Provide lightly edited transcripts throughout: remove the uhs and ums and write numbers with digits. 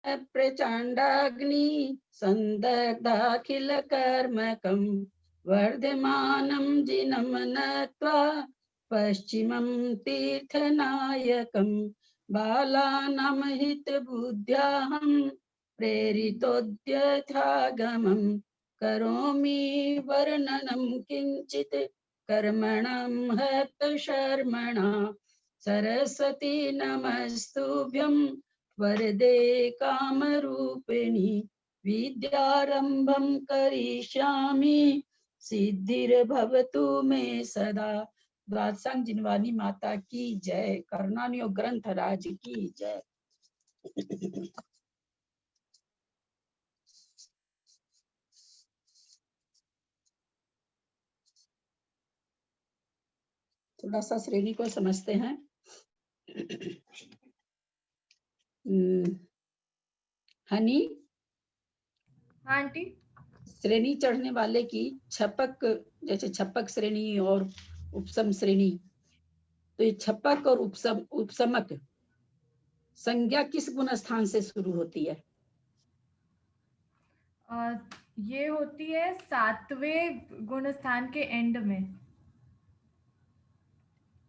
प्रचंडाग्नि संदग्धाखिल कर्मकं वर्धमानं जिनं नत्वा पश्चिमं तीर्थनायकं बालानां हितबुद्ध्याहं प्रेरितोऽद्यथागमं करोमि वर्णनं किंचित् कर्मणां हतशर्मणा सरस्वती नमस्तुभ्यं वरदे कामरूपिणी विद्यारंभं करिष्यामि सिद्धिर्भवतु मे सदा। द्वादशांग जिनवानी माता की जय। करुणानियो ग्रंथ राज की जय। थोड़ा सा श्रेणी को समझते हैं। हनी आंटी, श्रेणी चढ़ने वाले की छपक, जैसे छपक श्रेणी और उपसम श्रेणी, तो ये छपक और उपसमक संज्ञा किस गुण स्थान से शुरू होती है? ये होती है 7वें गुण स्थान के एंड में।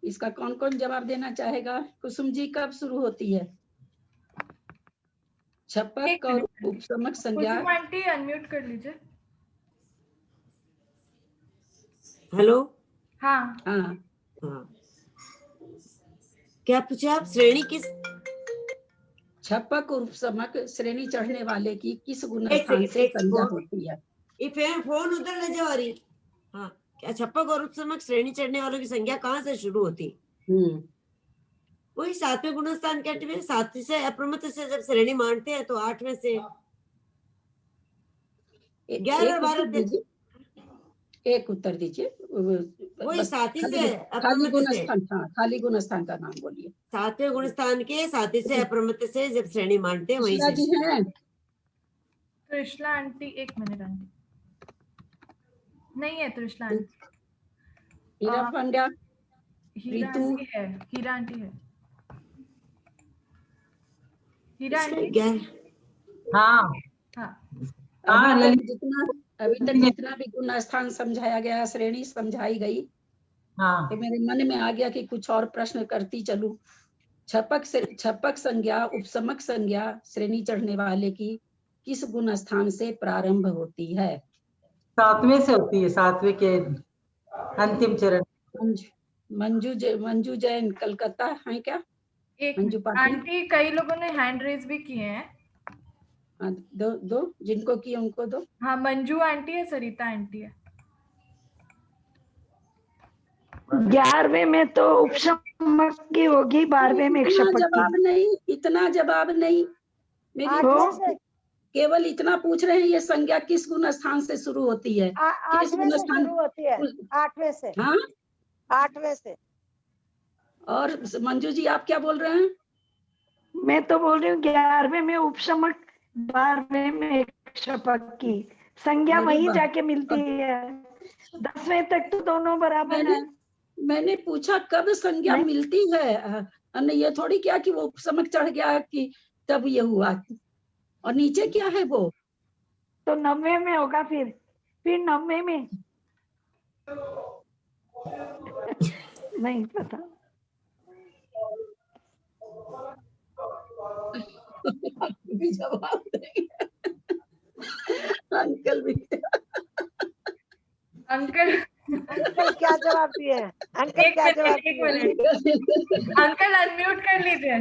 इसका कौन कौन जवाब देना चाहेगा? कुसुम जी, कब शुरू होती है छपक और उपसमक संज्ञा? कुसुम आंटी अनम्यूट कर लीजिए। हेलो। हाँ हाँ, क्या पूछे आप? श्रेणी किस? छपक और उपसमक श्रेणी चढ़ने वाले की किस गुण एक स्थान से सेकंड, संज्ञा होती है? फोन उधर ले जाओ। अरे हाँ, क्या छपक और उपसमक श्रेणी चढ़ने वालों की संज्ञा कहाँ से शुरू होती? वही 7वें गुण स्थान के 7 से अप्रमत से जब श्रेणी मानते हैं तो 8वें से 11 और 12 एक उत्तर दीजिए। वही 7 से खाली गुण अप्रमत से। स्थान, हाँ, खाली गुण स्थान का नाम बोलिए। 7वें गुण स्थान के 7 से अप्रमत से जब श्रेणी मानते हैं वहीं से। जी हैं त्रिशला आंटी, एक मिनट आंटी, नहीं है त्रिशला आंटी। हीरा पांड्या, हीरा आंटी है, हीरा आंटी है, हीरा आंटी। हाँ हाँ, अभी तक जितना भी गुण स्थान समझाया गया, श्रेणी समझाई गई, हाँ, तो मेरे मन में आ गया कि कुछ और प्रश्न करती चलूं। छपक संज्ञा, उपसमक संज्ञा श्रेणी चढ़ने वाले की किस गुण स्थान से प्रारंभ होती है? 7वें से होती है, 7वें के अंतिम चरण। मंजू जैन कलकत्ता है क्या? मंजू पाटिल आंटी, कई लोगों ने हैंड रेज भी किए हैं। दो जिनको किए उनको दो। हाँ, मंजू आंटी है, सरिता आंटी है। 11वें में तो उपसमक की होगी, 12वें में जवाब नहीं, इतना जवाब नहीं। मेरी केवल इतना पूछ रहे हैं, ये संज्ञा किस गुण स्थान से शुरू होती है? किस गुण स्थान होती है? 8वें से। हाँ, 8वें से। और मंजू जी, आप क्या बोल रहे हैं? मैं तो बोल रही हूँ 11वें में उपसमक, 12वें में छपक की संज्ञा वहीं जाके मिलती है। 10वें तक तो दोनों बराबर है। मैंने पूछा कब संज्ञा मिलती है, ये थोड़ी क्या कि वो उपसमक चढ़ गया कि तब ये हुआ। और नीचे क्या है वो? तो 90 में होगा, फिर 90 में नहीं पता। भी जवाब नहीं। अंकल भी। अंकल क्या जवाब दिए? अंकल क्या जवाब दिए? अंकल अनम्यूट कर लीजिए।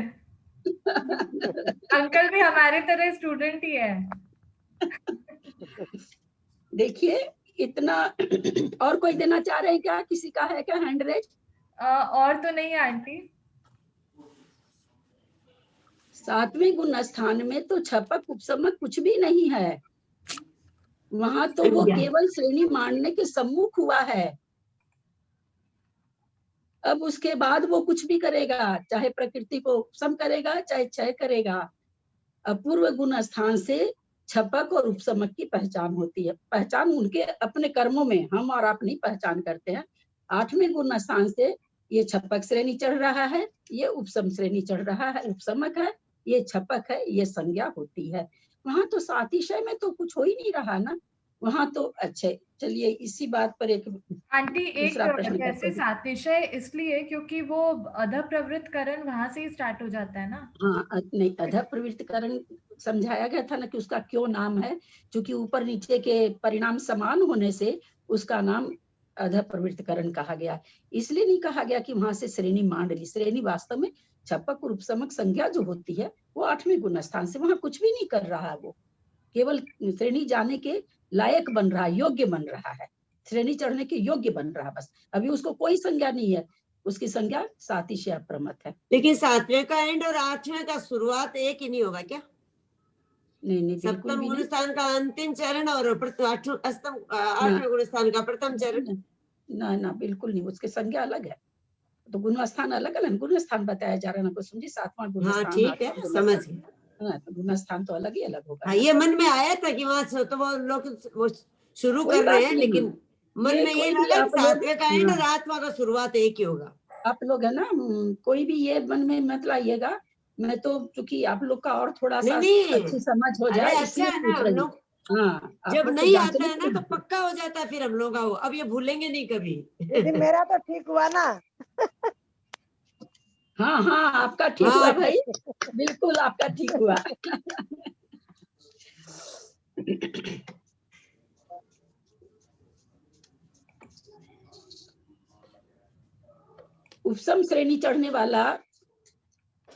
अंकल भी हमारी तरह स्टूडेंट ही है। देखिए इतना। और कोई देना चाह रहे हैं क्या? किसी का है क्या हैंड रेज? और तो नहीं आंटी। 7वें गुण स्थान में तो छपक उपसमक कुछ भी नहीं है। वहां तो वो केवल श्रेणी मानने के सम्मुख हुआ है। अब उसके बाद वो कुछ भी करेगा, चाहे प्रकृति को उपसम करेगा, चाहे क्षय करेगा। अपूर्व गुण स्थान से छपक और उपसमक की पहचान होती है। पहचान उनके अपने कर्मों में, हम और आप नहीं पहचान करते हैं। 8वें गुण स्थान से ये छपक श्रेणी चढ़ रहा है, ये उपसम श्रेणी चढ़ रहा है, उपसमक है। ये छपक है, ये संज्ञा होती है। वहां तो सातिशय में तो कुछ हो ही नहीं रहा ना, वहां तो अच्छे। चलिए इसी बात पर एक आंटी एक दूसरा प्रश्न करते जैसे हैं। सातिशय इसलिए क्योंकि वो अध प्रवृत्त करण वहां से ही स्टार्ट हो जाता है ना। हाँ नहीं, अधः प्रवृत्तिकरण समझाया गया था ना कि उसका क्यों नाम है, क्योंकि ऊपर नीचे के परिणाम समान होने से उसका नाम अधः प्रवृत्तिकरण कहा गया। इसलिए नहीं कहा गया कि वहां से श्रेणी मान ली। श्रेणी वास्तव में छपक और उपसमक संज्ञा जो होती है वो 8वें गुण स्थान से, वहां कुछ भी नहीं कर रहा है, वो केवल श्रेणी जाने के लायक बन रहा है, योग्य बन रहा है, श्रेणी चढ़ने के योग्य बन रहा है बस। अभी उसको कोई संज्ञा नहीं है, उसकी संज्ञा सातिशय अप्रमत है। लेकिन 7वें का एंड और 8वें का शुरुआत एक ही नहीं होगा क्या? नहीं नहीं, बिल्कुल सप्तम भी गुण नहीं। स्थान का अंतिम चरण और 8वें गुण स्थान का प्रथम चरण। ना ना बिल्कुल नहीं, उसके संज्ञा अलग है। तो गुण स्थान अलग अलग, गुण स्थान बताया जा रहा है ना, को समझी 7वां गुण हाँ स्थान, ठीक है, 8वां गुण समझ स्थान। गए। हाँ, तो गुण स्थान तो अलग ही अलग होगा हाँ ना। ये मन में आया था कि वहां से तो वो लोग वो शुरू कोई कर रहे बात हैं, नहीं, लेकिन मन ये में ये कोई भी लगा कि आप लोग, 7वें का एंड और हाँ, 8वां का शुरुआत एक ही होगा। आप लोग है ना, कोई भी ये मन में मत लाइएगा। मैं तो चूंकि आप लोग का और थोड़ा नहीं सा नहीं, अच्छी समझ हो अरे जाए अच्छा इसलिए है ना, पूछ हम रही हूँ। लोग हाँ, आप जब लोग को नहीं आता जांचने है के ना लिए तो पक्का हो जाता है फिर हम लोग का वो, अब ये भूलेंगे नहीं कभी। दीदी मेरा तो ठीक हुआ ना। हाँ हाँ, आपका ठीक हुआ हाँ भाई, बिल्कुल आपका ठीक हुआ। उपसम श्रेणी चढ़ने वाला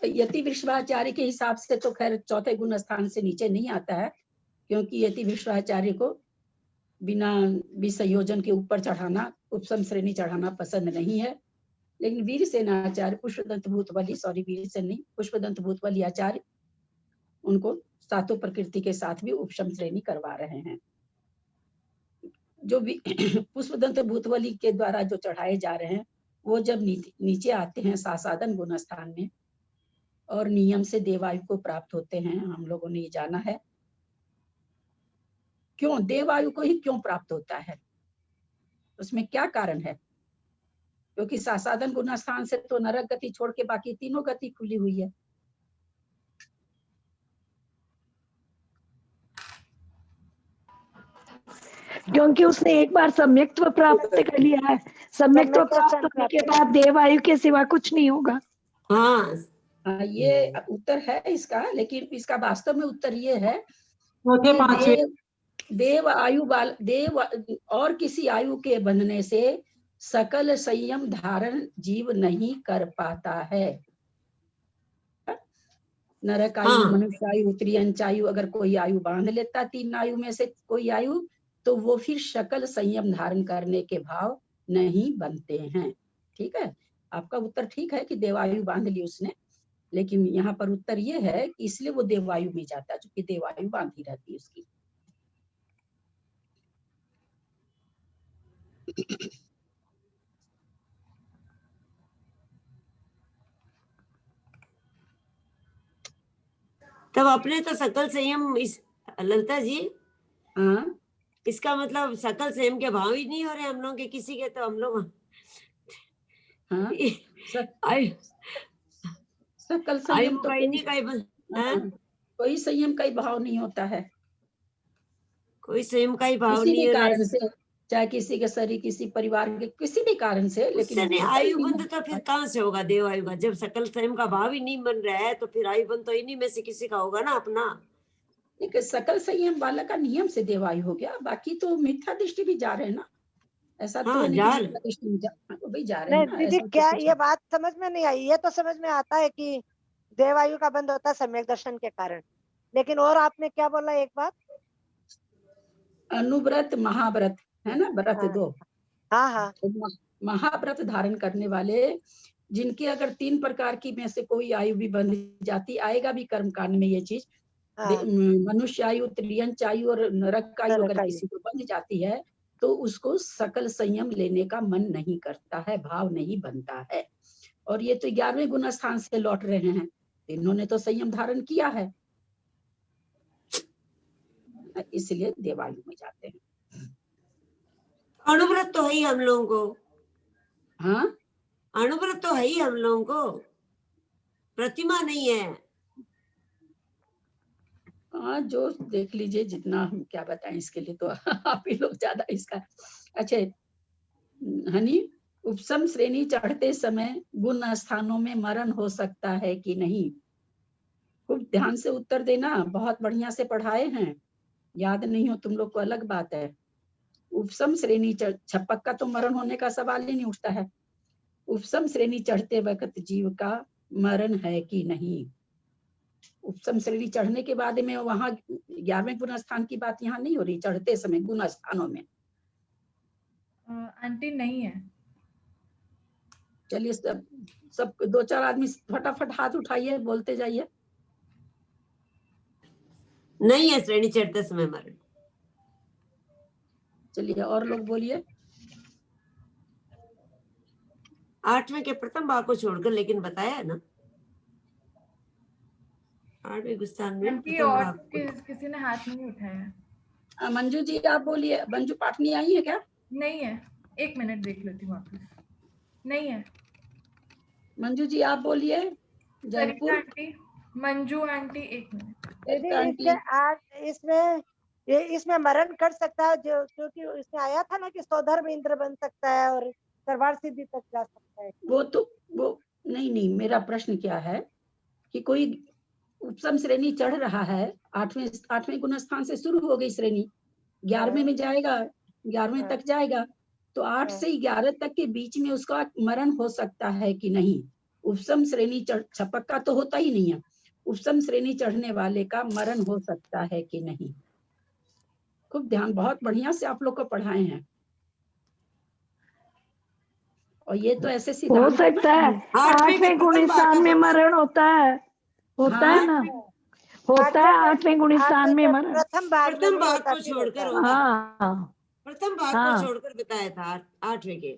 यति विश्वाचार्य के हिसाब से तो खैर 4थे गुण स्थान से नीचे नहीं आता है, क्योंकि यति विश्वाचार्य को बिना विसंयोजन के ऊपर चढ़ाना, उपसम श्रेणी चढ़ाना पसंद नहीं है। लेकिन वीर सेनाचार्य पुष्पदंत भूतबली, सॉरी वीर सेन नहीं, पुष्पदंत भूतबली आचार्य उनको 7 प्रकृति के साथ भी उपसम श्रेणी करवा रहे हैं। जो भी पुष्पदंत भूतबली के द्वारा जो चढ़ाए जा रहे हैं वो जब नीचे आते हैं सासादन गुण स्थान में और नियम से देवायु को प्राप्त होते हैं, हम लोगों ने ये जाना है। क्यों देवायु को ही क्यों प्राप्त होता है, उसमें क्या कारण है? क्योंकि सासादन गुण स्थान से तो नरक गति छोड़ के बाकी तीनों गति खुली हुई है। क्योंकि उसने एक बार सम्यक्त्व प्राप्त कर लिया है, सम्यक्त्व प्राप्त होने के बाद देवायु के सिवा कुछ नहीं होगा। हाँ ये उत्तर है इसका, लेकिन इसका वास्तव में उत्तर ये है चौथे कि पांचवें देव आयु वाल देव और किसी आयु के बनने से सकल संयम धारण जीव नहीं कर पाता है। नरक आयु, हाँ। मनुष्य आयु, त्रियंच आयु, अगर कोई आयु बांध लेता 3 आयु में से कोई आयु, तो वो फिर सकल संयम धारण करने के भाव नहीं बनते हैं। ठीक है, आपका उत्तर ठीक है कि देवायु बांध ली उसने, लेकिन यहाँ पर उत्तर ये है कि इसलिए वो देवायु में जाता है, क्योंकि देवायु बांधी रहती है उसकी। तब अपने तो सकल संयम इस ललिता जी, हाँ इसका मतलब सकल संयम के भाव ही नहीं हो रहे हम लोग के किसी के, तो हम लोग हाँ, आयु सकल संयम तो कहीं नहीं कहीं कोई संयम का ही भाव नहीं होता है, कोई संयम का ही भाव किसी नहीं भी हो रहा कारण है। से, चाहे किसी के शरीर, किसी परिवार के किसी भी कारण से, उससे लेकिन नहीं, सकल आयु बंध नियम तो फिर कहाँ से होगा देव आयु का, जब सकल संयम का भाव ही नहीं बन रहा है तो फिर आयु बंध तो इन्हीं में से किसी का होगा ना अपना। एक सकल संयम वाला का नियम से देवायु हो गया, बाकी तो मिथ्या दृष्टि भी जा रहे हैं ना, ऐसा तो हाँ नहीं कि जाल मिथ्या दृष्टि में भाई जा रहे नहीं हैं ना, दीदी ऐसा तो क्या कुछ ये बात समझ में नहीं आई, ये तो समझ में आता है कि देवायु का बंद होता है सम्यक दर्शन के कारण, लेकिन और आपने क्या बोला एक बात? अनुव्रत महाव्रत है ना, व्रत हाँ 2, हाँ हाँ तो महाव्रत धारण करने वाले जिनके अगर 3 प्रकार की में से कोई आयु भी बंध जाती, आएगा भी कर्म कांड में ये चीज, हाँ, मनुष्य आयु, त्रियंच आयु और नरक आयु नरक अगर आयु। किसी को बंध जाती है तो उसको सकल संयम लेने का मन नहीं करता है, भाव नहीं बनता है। और ये तो 11वें गुण स्थान से लौट रहे हैं, इन्होंने तो संयम धारण किया है, इसलिए देवायु में जाते हैं। अणुव्रत तो है ही हम लोगों को, हाँ अणुव्रत तो है ही हम लोगों को, प्रतिमा नहीं है। हाँ, जो देख लीजिए, जितना हम क्या बताएं इसके लिए, तो आप ही लोग ज्यादा इसका। अच्छा हनी, उपसम श्रेणी चढ़ते समय गुण स्थानों में मरण हो सकता है कि नहीं? खूब ध्यान से उत्तर देना, बहुत बढ़िया से पढ़ाए हैं, याद नहीं हो तुम लोग को अलग बात है। उपसम श्रेणी छपक का तो मरण होने का सवाल ही नहीं उठता है। उपसम श्रेणी चढ़ते वक्त जीव का मरण है कि नहीं? उपसम श्रेणी चढ़ने के बाद में वहां 11वें गुण स्थान की बात यहाँ नहीं हो रही, चढ़ते समय गुण स्थानों में। आंटी नहीं है। चलिए सब 2-4 आदमी फटाफट हाथ उठाइए, बोलते जाइए। नहीं है श्रेणी चढ़ते समय मरण। चलिए और लोग बोलिए। 8वें के प्रथम भाग को छोड़कर, लेकिन बताया है ना 8वें गुण स्थान में आंटी प्रथम और भाग को। किसी ने हाथ नहीं उठाया। मंजू जी आप बोलिए। मंजू पाटनी आई है क्या? नहीं है, 1 मिनट देख लेती हूँ वापस। नहीं है। मंजू जी आप बोलिए। Sarita Jaipur aunty, Manju aunty, 1 minute. दीदी आंटी। इसके इसमें मरण कर सकता है, जो क्योंकि इसमें आया था ना कि सौधर्म इंद्र बन सकता है और सर्वार्थ सिद्धि तक जा सकता है। वो नहीं, मेरा प्रश्न क्या है कि कोई उपसम श्रेणी चढ़ रहा है, 8वें गुण स्थान से शुरू हो गई श्रेणी, 11वें में जाएगा, 11वें तक जाएगा, तो 8 से 11 तक के बीच में उसका मरण हो सकता है कि नहीं? उपसम श्रेणी छपक का तो होता ही नहीं है, उपसम श्रेणी चढ़ने वाले का मरण हो सकता है कि नहीं? खूब ध्यान, बहुत बढ़िया से आप लोग को पढ़ाए हैं, और ये तो ऐसे हो सिद्धांत सकता है 8वें गुण स्थान में मरण होता है ना, होता है 8वें गुण स्थान में मरण। प्रथम भाग को छोड़कर होगा। हाँ, प्रथम भाग को छोड़कर बताया था 8वें के।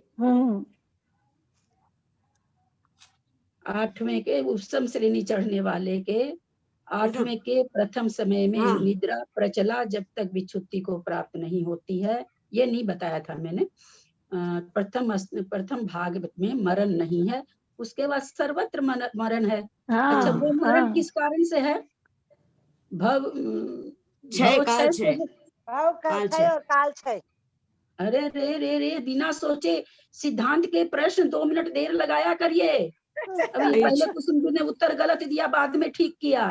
8वें के उपसम श्रेणी चढ़ने वाले के 8वें के प्रथम समय में निद्रा प्रचला जब तक विच्छुत्ति को प्राप्त नहीं होती है, ये नहीं बताया था मैंने। प्रथम भाग में मरण नहीं है, उसके बाद सर्वत्र मरण है। अच्छा वो मरण किस कारण से है? काल क्षय। अरे रे बिना सोचे सिद्धांत के प्रश्न 2 मिनट देर लगाया करिए। अभी पहले कुसुम ने उत्तर गलत दिया, बाद में ठीक किया।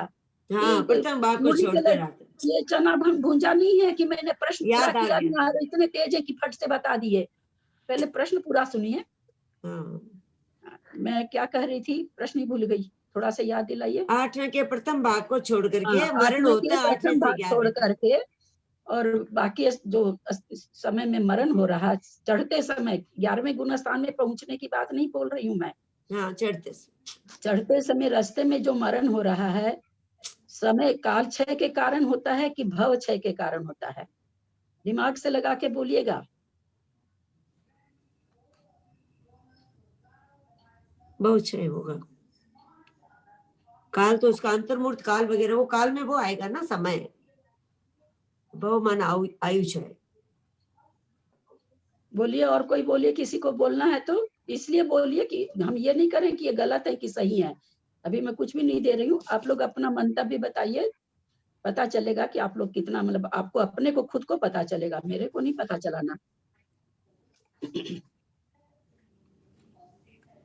प्रथम भाग को छोड़कर ये चना भूंजा नहीं है कि मैंने प्रश्न पूरा किया, इतने तेज है कि फट से बता दिए। पहले प्रश्न पूरा सुनिए। मैं क्या कह रही थी, प्रश्न ही भूल गई, थोड़ा सा याद दिलाइए। 8वें के प्रथम भाग को छोड़ करके मरण होता है, 8वें से 11 छोड़ करके, और बाकी जो समय में मरण हो रहा है, चढ़ते समय 11वें गुण स्थान में पहुंचने की बात नहीं बोल रही हूँ मैं। चढ़ते समय रास्ते में जो मरण हो रहा है, समय काल क्षय के कारण होता है कि भव क्षय के कारण होता है? दिमाग से लगा के बोलिएगा। भव क्षय होगा। काल तो उसका अंतर्मूर्त काल वगैरह, वो काल में वो आएगा ना समय। भव मान आयु क्षय। बोलिए, और कोई बोलिए, किसी को बोलना है तो इसलिए बोलिए कि हम ये नहीं करें कि ये गलत है कि सही है। अभी मैं कुछ भी नहीं दे रही हूँ, आप लोग अपना मंतव्य बताइए, पता चलेगा कि आप लोग कितना, मतलब आपको अपने को खुद को पता चलेगा, मेरे को नहीं पता चलाना।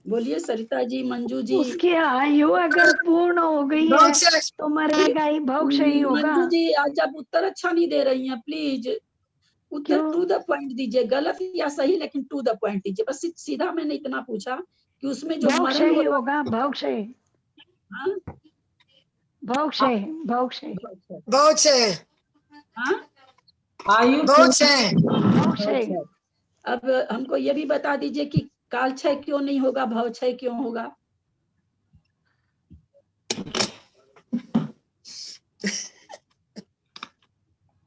बोलिए सरिता जी, मंजू जी। उसकी आयु अगर पूर्ण हो गई है तो मरेगा ही, भवक्षय ही होगा। मंजू जी आज आप उत्तर अच्छा नहीं दे रही हैं, प्लीज उत्तर टू द पॉइंट दीजिए, गलत या सही लेकिन टू द पॉइंट दीजिए। बस सीधा मैंने इतना पूछा कि उसमें जो मरण होगा, भवक्षय। अब हमको ये भी बता दीजिए कि काल क्षय क्यों नहीं होगा, भव क्षय क्यों होगा?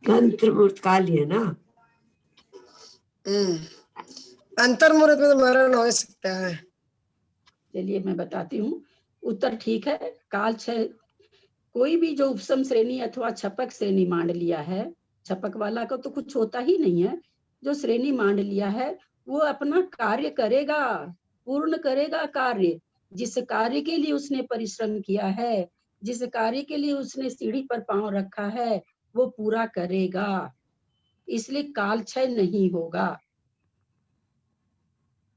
अंतर्मूर्त काल है ना। अंतर्मूर्त में तो मरण हो सकता है। चलिए मैं बताती हूँ, उत्तर ठीक है। काल क्षय कोई भी जो उपसम श्रेणी अथवा छपक श्रेणी मान लिया है, छपक वाला का तो कुछ होता ही नहीं है, जो श्रेणी मान लिया है वो अपना कार्य करेगा, पूर्ण करेगा कार्य। जिस कार्य के लिए उसने परिश्रम किया है जिस कार्य के लिए उसने सीढ़ी पर पांव रखा है वो पूरा करेगा, इसलिए काल क्षय नहीं होगा।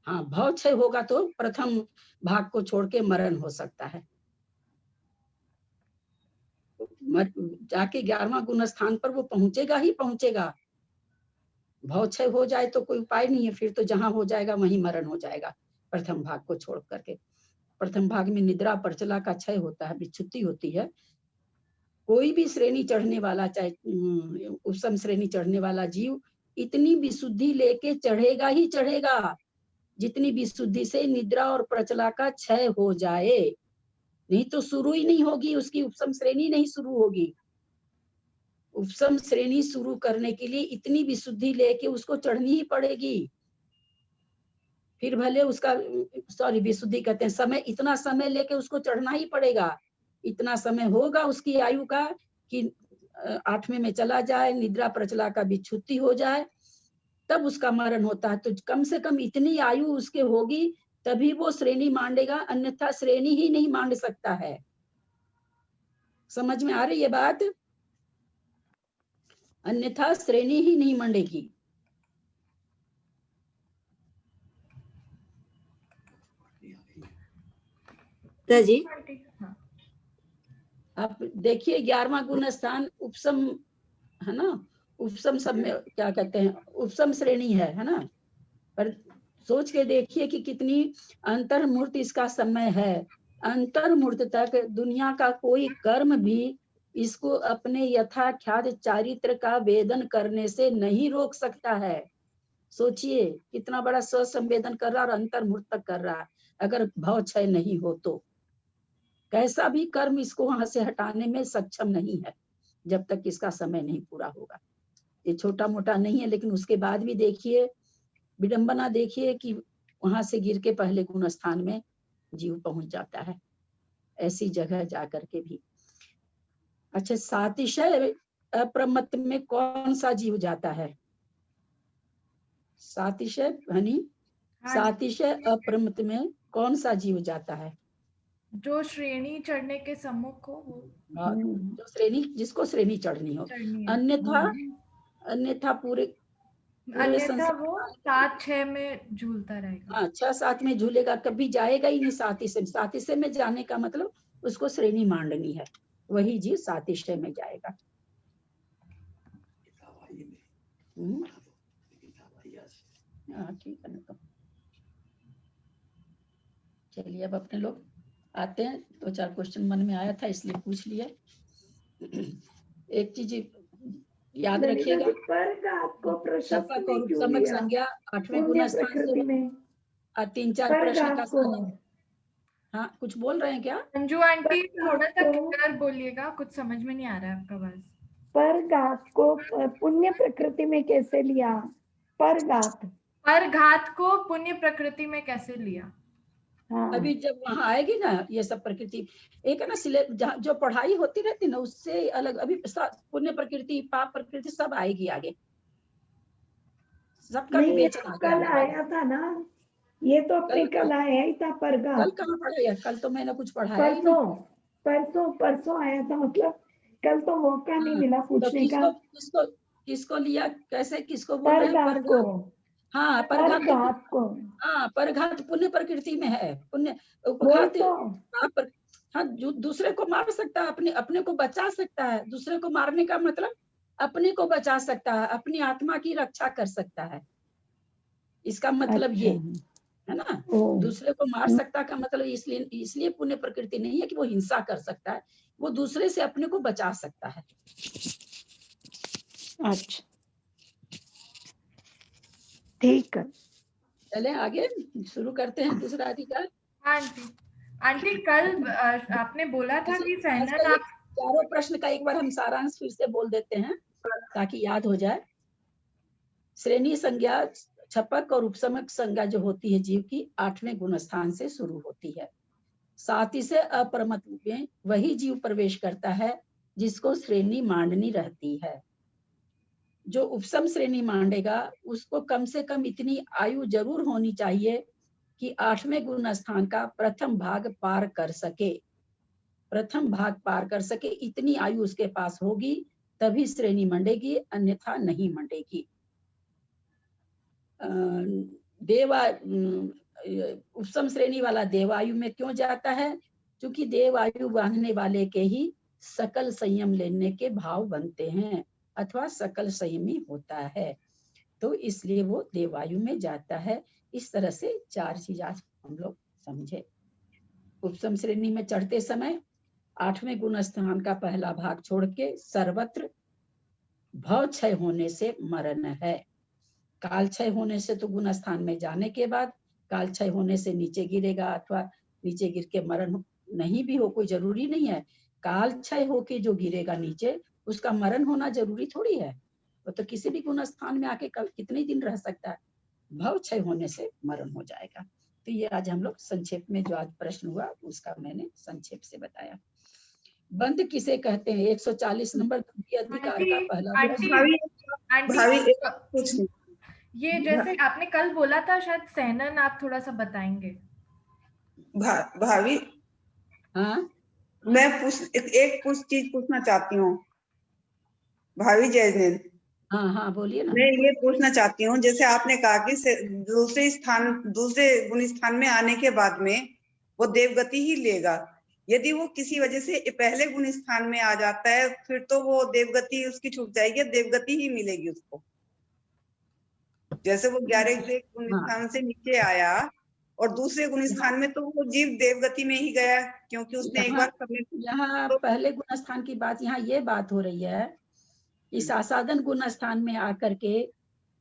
हाँ, भव क्षय होगा तो प्रथम भाग को छोड़ के मरण हो सकता है। जाके 11वां गुण स्थान पर वो पहुंचेगा ही पहुंचेगा। भव क्षय हो जाए तो कोई उपाय नहीं है, फिर तो जहां हो जाएगा वहीं मरण हो जाएगा प्रथम भाग को छोड़ करके। प्रथम भाग में निद्रा परचला का क्षय होता है, विच्छुत्ति होती है। कोई भी श्रेणी चढ़ने वाला, चाहे उपसम श्रेणी चढ़ने वाला जीव इतनी विशुद्धि लेके चढ़ेगा ही चढ़ेगा जितनी विशुद्धि से निद्रा और प्रचला का क्षय हो जाए, नहीं तो शुरू ही नहीं होगी, उसकी उपसम श्रेणी नहीं शुरू होगी। उपसम श्रेणी शुरू करने के लिए इतनी विशुद्धि लेके उसको चढ़नी ही पड़ेगी। फिर भले उसका विशुद्धि कहते हैं समय, इतना समय लेके उसको चढ़ना ही पड़ेगा। इतना समय होगा उसकी आयु का कि 8वें में चला जाए, निद्रा प्रचला का विच्छुत्ति हो जाए, तब उसका मरण होता है। तो कम से कम इतनी आयु उसके होगी तभी वो श्रेणी मांडेगा, अन्यथा श्रेणी ही नहीं मांड सकता है। समझ में आ रही है बात? अन्यथा श्रेणी ही नहीं मांडेगी। जी आप देखिए 11वां गुण स्थान उपसम है ना, उपसम सब में क्या कहते हैं, उपसम श्रेणी है ना। पर सोच के देखिए कि कितनी अंतर्मूर्त इसका समय है। अंतर्मूर्त तक दुनिया का कोई कर्म भी इसको अपने यथाख्यात चारित्र का वेदन करने से नहीं रोक सकता है। सोचिए कितना बड़ा स्वसंवेदन कर रहा और अंतर्मूर्त तक कर रहा है। अगर भव क्षय नहीं हो तो कैसा भी कर्म इसको वहां से हटाने में सक्षम नहीं है जब तक इसका समय नहीं पूरा होगा। ये छोटा मोटा नहीं है, लेकिन उसके बाद भी देखिए विडंबना, देखिए कि वहां से गिर के पहले गुण स्थान में जीव पहुंच जाता है, ऐसी जगह जाकर के भी। अच्छा, सातिशय अप्रमत्त में कौन सा जीव जाता है? सातिशय हनी, सातिशय अप्रमत्त में कौन सा जीव जाता है? जो श्रेणी चढ़ने के सम्मुख हो, जो श्रेणी, जिसको श्रेणी चढ़नी हो। अन्यथा पूरे अन्यथा वो 7-6 में झूलता रहेगा। हाँ, 6-7 में झूलेगा, कभी जाएगा ही नहीं सातिशय। सातिशय में जाने का मतलब उसको श्रेणी मांडनी है, वही जीव सातिशय में जाएगा। ठीक है ना। तो चलिए अब अपने लोग आते हैं, 2-4 क्वेश्चन मन में आया था इसलिए पूछ लिया। एक चीज याद रखिएगा, शपथ और उपसमक संज्ञा 8वें गुण स्थान से 3-4 प्रश्न का साथ। हाँ, कुछ बोल रहे हैं क्या? अंजू आंटी थोड़ा सा क्लियर बोलिएगा, कुछ समझ में नहीं आ रहा है आपका बात। परघात को पुण्य प्रकृति में कैसे लिया? परघात को पुण्य प्रकृति में कैसे लिया? हाँ। अभी जब वहां आएगी ना ये सब प्रकृति, एक है ना जो पढ़ाई होती रहती ना उससे अलग, अभी पुण्य प्रकृति पाप प्रकृति सब आएगी आगे, सबका विवेचन कल आया था ना, ये तो अपने कल आया ही था परघात। कल कहाँ पढ़ाया? कल तो मैंने कुछ पढ़ाया ही नहीं। परसों आया था, मतलब कल तो मौका नहीं मिला पूछने का। किसको लिया, कैसे, किसको बोल रहे हैं? को। हाँ, परघात को। हाँ, परघात पुण्य प्रकृति में है। पुण्य उपघात हाँ, दूसरे को मार सकता है, अपने को बचा सकता है। दूसरे को मारने का मतलब अपने को बचा सकता है, अपनी आत्मा की रक्षा कर सकता है, इसका मतलब ये है ना। दूसरे को मार सकता का मतलब इसलिए पुण्य प्रकृति नहीं है कि वो हिंसा कर सकता है, वो दूसरे से अपने को बचा सकता है। अच्छा, ठीक है, चले आगे शुरू करते हैं दूसरा अधिकार। आंटी कल आपने बोला था कि सहना आप चारों प्रश्न का एक बार हम सारांश फिर से बोल देते हैं ताकि याद हो जाए। श्रेणी संज्ञा, छपक और उपसमक संज्ञा जो होती है जीव की 8वें गुण स्थान से शुरू होती है। सातिशय अपरमत में वही जीव प्रवेश करता है जिसको श्रेणी मांडनी रहती है। जो उपसम श्रेणी मांडेगा उसको कम से कम इतनी आयु जरूर होनी चाहिए कि 8वें गुण स्थान का प्रथम भाग पार कर सके। प्रथम भाग पार कर सके इतनी आयु उसके पास होगी तभी श्रेणी मंडेगी, अन्यथा नहीं मंडेगी। उपसम श्रेणी वाला देवायु में क्यों जाता है? क्योंकि देवायु बांधने वाले के ही सकल संयम लेने के भाव बनते हैं अथवा सकल संयमी होता है, तो इसलिए वो देवायु में जाता है। इस तरह से 4 चीज आज हम लोग समझे। उपसम श्रेणी में चढ़ते समय 8वें गुण स्थान का पहला भाग छोड़ के सर्वत्र भव क्षय होने से मरण है। काल क्षय होने से तो गुण स्थान में जाने के बाद काल क्षय होने से नीचे गिरेगा अथवा नीचे गिर के मरण नहीं भी हो, कोई जरूरी नहीं है। काल क्षय होके जो गिरेगा नीचे उसका मरण होना जरूरी थोड़ी है, वो तो किसी भी गुण स्थान में आके कितने दिन रह सकता है। भव क्षय होने से मरण हो जाएगा। तो ये आज हम लोग संक्षेप में जो आज प्रश्न हुआ उसका मैंने संक्षेप से बताया। बंध किसे कहते हैं? 140 नंबर अधिकार का पहला ये जैसे आपने कल बोला था, शायद सहनन आप थोड़ा सा बताएंगे। भाभी, हाँ मैं एक चीज पूछना चाहती हूँ। भाभी जय हिंद। हाँ बोलिए ना। मैं ये पूछना चाहती हूँ, जैसे आपने कहा कि दूसरे गुण स्थान में आने के बाद में वो देवगति ही लेगा। यदि वो किसी वजह से पहले गुण स्थान में आ जाता है फिर तो वो देवगति उसकी छूट जाएगी, देवगति ही मिलेगी उसको। जैसे वो 11 गुण स्थान से नीचे आया और दूसरे गुण स्थान में तो वो जीव देवगति में ही गया, क्योंकि उसने एक बार यहाँ पहले गुण स्थान की बात, यहाँ ये बात हो रही है कि सासादन गुण स्थान में आकर के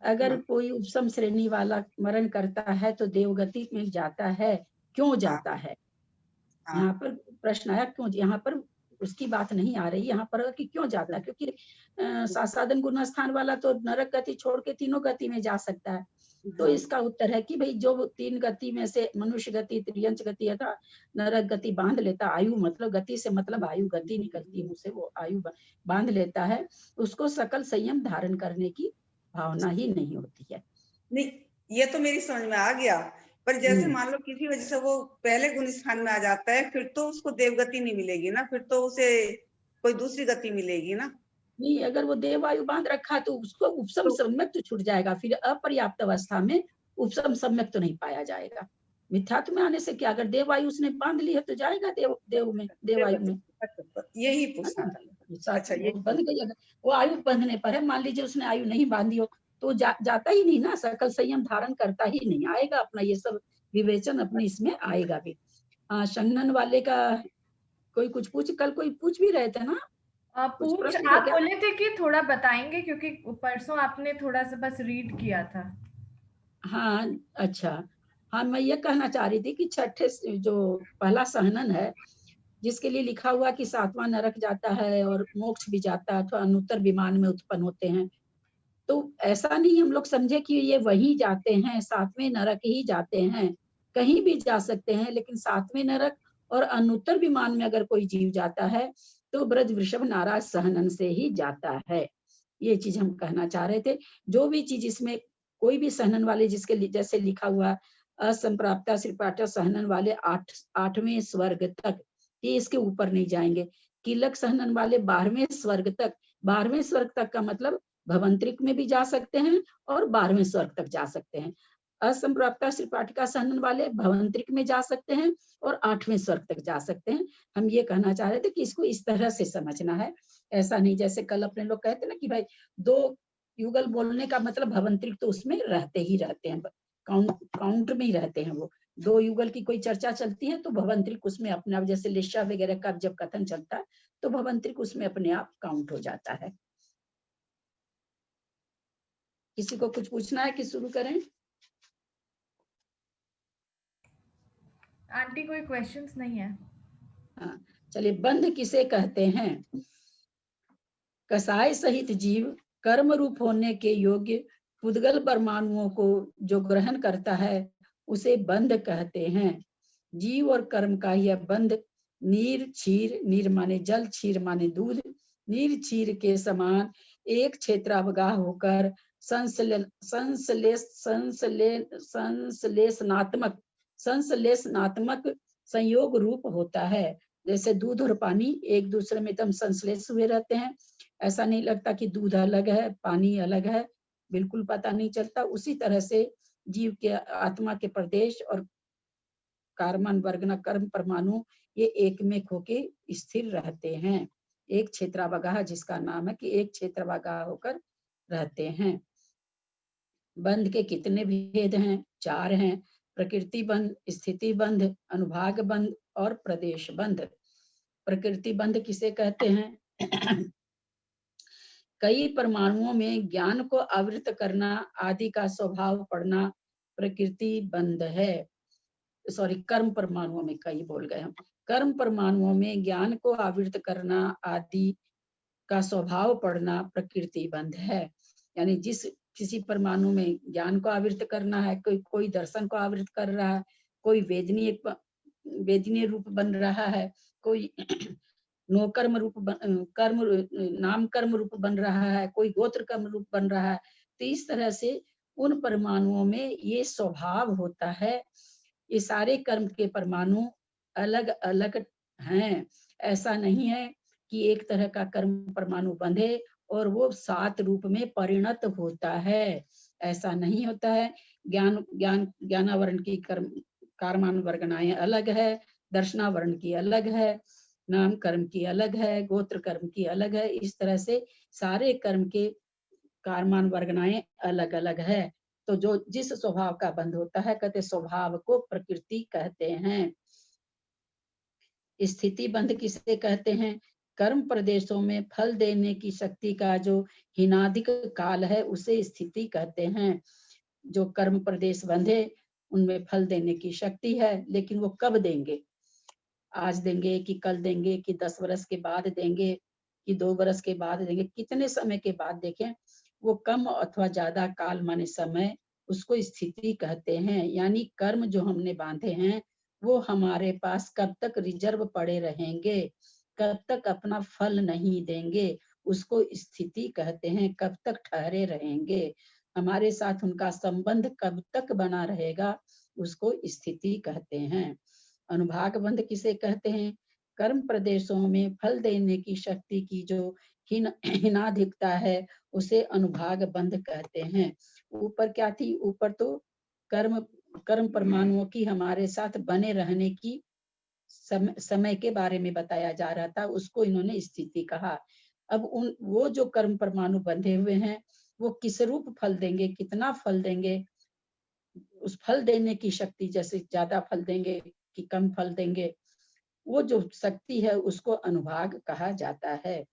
अगर कोई उपसम श्रेणी वाला मरण करता है तो देवगति में जाता है। क्यों जाता है? यहाँ पर प्रश्न आया क्यों। यहाँ पर उसकी बात नहीं आ रही, यहाँ पर कि क्यों जाता है, क्योंकि सासादन गुण स्थान वाला तो नरक गति छोड़ के तीनों गति में जा सकता है। तो इसका उत्तर है कि भाई जो 3 गति में से मनुष्य गति, त्रियंच गति अथवा नरक गति बांध लेता, आयु मतलब गति से मतलब आयु, गति निकलती है मुझसे, वो आयु बांध लेता है, उसको सकल संयम धारण करने की भावना ही नहीं होती है। नहीं, ये तो मेरी समझ में आ गया, पर जैसे मान लो किसी वजह से वो पहले गुण स्थान में आ जाता है फिर तो उसको देवगति नहीं मिलेगी ना, फिर तो उसे कोई दूसरी गति मिलेगी ना। नहीं, अगर वो देवायु बांध रखा तो उसको उपसम सम्यक तो छूट जाएगा, फिर अपर्याप्त अवस्था में उपसम सम्यक तो नहीं पाया जाएगा। मिथ्यात्व में आने से क्या, अगर देवायु उसने बांध ली है तो जाएगा देवायु में। यही पूछना था। अच्छा, ये बंध गई, अगर वो आयु बंधने पर है, मान लीजिए उसने आयु नहीं बांधी हो तो जाता ही नहीं ना, सकल संयम धारण करता ही नहीं, आएगा अपना ये सब विवेचन अपने इसमें आएगा भी। संगनन वाले का कोई कुछ कल कोई पूछ भी रहे थे ना, आप बोले थे कि थोड़ा बताएंगे, क्योंकि परसों आपने थोड़ा सा बस रीड किया था। हाँ अच्छा, हाँ मैं ये कहना चाह रही थी कि छठे जो पहला सहनन है जिसके लिए लिखा हुआ कि 7वां नरक जाता है और मोक्ष भी जाता है, अथवा अनुत्तर विमान में उत्पन्न होते हैं, तो ऐसा नहीं हम लोग समझे कि ये वही जाते हैं, 7वें नरक ही जाते हैं, कहीं भी जा सकते हैं, लेकिन 7वें नरक और अनुत्तर विमान में अगर कोई जीव जाता है तो ब्रज वृषभ नाराज सहनन से ही जाता है। ये चीज हम कहना चाह रहे थे। जो भी चीज इसमें कोई भी सहनन वाले जिसके जैसे लिखा हुआ असंप्राप्ता श्रीपाठा सहनन वाले 8वें स्वर्ग तक, ये इसके ऊपर नहीं जाएंगे। किलक सहनन वाले 12वें स्वर्ग तक, 12वें स्वर्ग तक का मतलब भवंतरिक में भी जा सकते हैं और 12वें स्वर्ग तक जा सकते हैं। असंप्राप्ता श्रीपाठिका सहनन वाले भवंतरिक में जा सकते हैं और 8वें स्वर्ग तक जा सकते हैं। हम ये कहना चाह रहे थे कि इसको इस तरह से समझना है, ऐसा नहीं जैसे कल अपने लोग कहते ना कि भाई 2 युगल बोलने का मतलब भवंतरिक तो उसमें रहते ही रहते हैं, काउंट में ही रहते हैं। वो 2 युगल की कोई चर्चा चलती है तो भवंतरिक उसमें अपने आप, जैसे लेशा वगैरह का जब कथन चलता है तो भवंतरिक उसमें अपने आप काउंट हो जाता है। किसी को कुछ पूछना है कि शुरू करें? आंटी कोई क्वेश्चंस नहीं है? हाँ चलिए, बंध किसे कहते हैं? कसाय सहित जीव कर्म रूप होने के योग्य पुद्गल परमाणुओं को जो ग्रहण करता है उसे बंध कहते हैं। जीव और कर्म का यह बंध नीर क्षीर, नीर माने जल, क्षीर माने दूध, नीर क्षीर के समान एक क्षेत्रावगाह होकर संश्लेषणात्मक संयोग रूप होता है। जैसे दूध और पानी एक दूसरे में एकदम संश्लेष हुए रहते हैं, ऐसा नहीं लगता कि दूध अलग है पानी अलग है, बिल्कुल पता नहीं चलता। उसी तरह से जीव के आत्मा के प्रदेश और कार्बन वर्ग कर्म परमाणु ये एक में होके स्थिर रहते हैं। एक क्षेत्रावगाह जिसका नाम है कि एक क्षेत्रावगाह होकर रहते हैं। बंध के कितने भेद हैं? 4 हैं। प्रकृति बंध, स्थिति बंध, अनुभाग बंध और प्रदेश बंध। प्रकृति बंध किसे कहते हैं? कई परमाणुओं में ज्ञान को आवृत करना आदि का स्वभाव पड़ना प्रकृति बंध है। सॉरी, कर्म परमाणुओं में, कई बोल गए हम। कर्म परमाणुओं में ज्ञान को आवृत करना आदि का स्वभाव पड़ना प्रकृति बंध है। यानी जिस किसी परमाणु में ज्ञान को आवृत करना है, कोई दर्शन को आवृत कर रहा है, कोई वेदनीय रूप बन रहा है, कोई नोकर्म रूप नाम कर्म रूप बन रहा है, कोई गोत्र कर्म रूप बन रहा है। तो इस तरह से उन परमाणुओं में ये स्वभाव होता है। ये सारे कर्म के परमाणु अलग अलग हैं। ऐसा नहीं है कि एक तरह का कर्म परमाणु बंधे और वो 7 रूप में परिणत होता है, ऐसा नहीं होता है। ज्ञानावरण की कर्मान वर्गनाएं अलग है, दर्शनावरण की अलग है, नाम कर्म की अलग है, गोत्र कर्म की अलग है। इस तरह से सारे कर्म के कर्मान वर्गनाएं अलग अलग है। तो जो जिस स्वभाव का बंध होता है, कहते स्वभाव को प्रकृति कहते हैं। स्थिति बंध किसे कहते हैं? कर्म प्रदेशों में फल देने की शक्ति का जो हिनादिक काल है उसे स्थिति कहते हैं। जो कर्म प्रदेश बंधे उनमें फल देने की शक्ति है, लेकिन वो कब देंगे? आज देंगे कि कल देंगे कि 10 वर्ष के बाद देंगे कि 2 वर्ष के बाद देंगे, कितने समय के बाद देखें, वो कम अथवा ज्यादा काल माने समय, उसको स्थिति कहते हैं। यानी कर्म जो हमने बांधे हैं वो हमारे पास कब तक रिजर्व पड़े रहेंगे, कब तक अपना फल नहीं देंगे, उसको स्थिति कहते हैं। कब तक ठहरे रहेंगे, हमारे साथ उनका संबंध कब तक बना रहेगा, उसको स्थिति कहते हैं। अनुभाग बंध किसे कहते हैं? कर्म प्रदेशों में फल देने की शक्ति की जो हिनाधिकता है उसे अनुभाग बंध कहते हैं। ऊपर क्या थी? ऊपर तो कर्म परमाणुओं की हमारे साथ बने रहने की समय के बारे में बताया जा रहा था, उसको इन्होंने स्थिति कहा। अब वो जो कर्म परमाणु बंधे हुए हैं वो किस रूप फल देंगे, कितना फल देंगे, उस फल देने की शक्ति, जैसे ज्यादा फल देंगे कि कम फल देंगे, वो जो शक्ति है उसको अनुभाग कहा जाता है।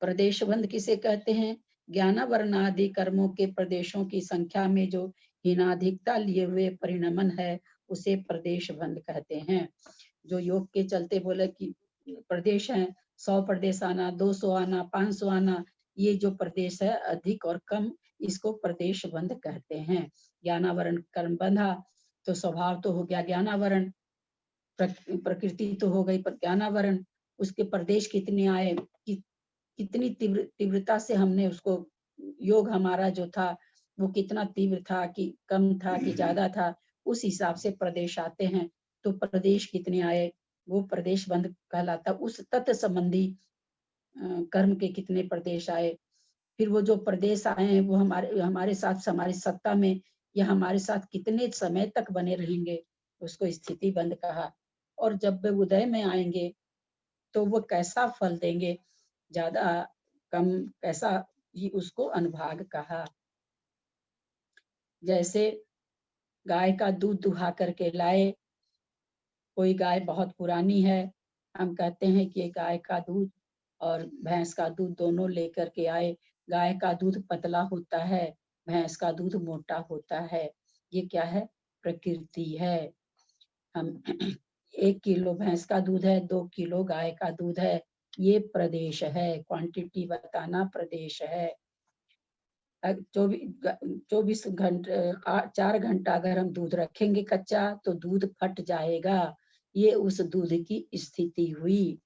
प्रदेश बंध किसे कहते हैं? ज्ञानावरणादि कर्मों के प्रदेशों की संख्या में जो हीनाधिकता लिए हुए परिणमन है उसे प्रदेश बंध कहते हैं। जो योग के चलते बोले कि प्रदेश है, 100 प्रदेश आना, 200 आना, 500 आना, ये जो प्रदेश है अधिक और कम, इसको प्रदेश बंध कहते हैं। ज्ञानावरण कर्म बंधा तो स्वभाव तो हो गया ज्ञानावरण, प्रकृति तो हो गई ज्ञानावरण, उसके प्रदेश कितने आए, कितनी तीव्रता से हमने उसको, योग हमारा जो था वो कितना तीव्र था कि कम था कि ज्यादा था, उस हिसाब से प्रदेश आते हैं। तो प्रदेश कितने आए वो प्रदेश बंध कहलाता। उस तत्व संबंधी कर्म के कितने प्रदेश आए, फिर वो जो प्रदेश आए हैं वो हमारे साथ हमारी सत्ता में या हमारे साथ कितने समय तक बने रहेंगे, उसको स्थिति बंध कहा। और जब वे उदय में आएंगे तो वो कैसा फल देंगे, ज्यादा कम कैसा, ये उसको अनुभाग कहा। जैसे गाय का दूध दुहा करके लाए, कोई गाय बहुत पुरानी है, हम कहते हैं कि गाय का दूध और भैंस का दूध दोनों लेकर के आए, गाय का दूध पतला होता है, भैंस का दूध मोटा होता है। ये क्या है? प्रकृति है। हम 1 किलो भैंस का दूध है, 2 किलो गाय का दूध है, ये प्रदेश है। क्वांटिटी बताना प्रदेश है। 24 घंटे 4 घंटा अगर हम दूध रखेंगे कच्चा तो दूध फट जाएगा, ये उस दूध की स्थिति हुई।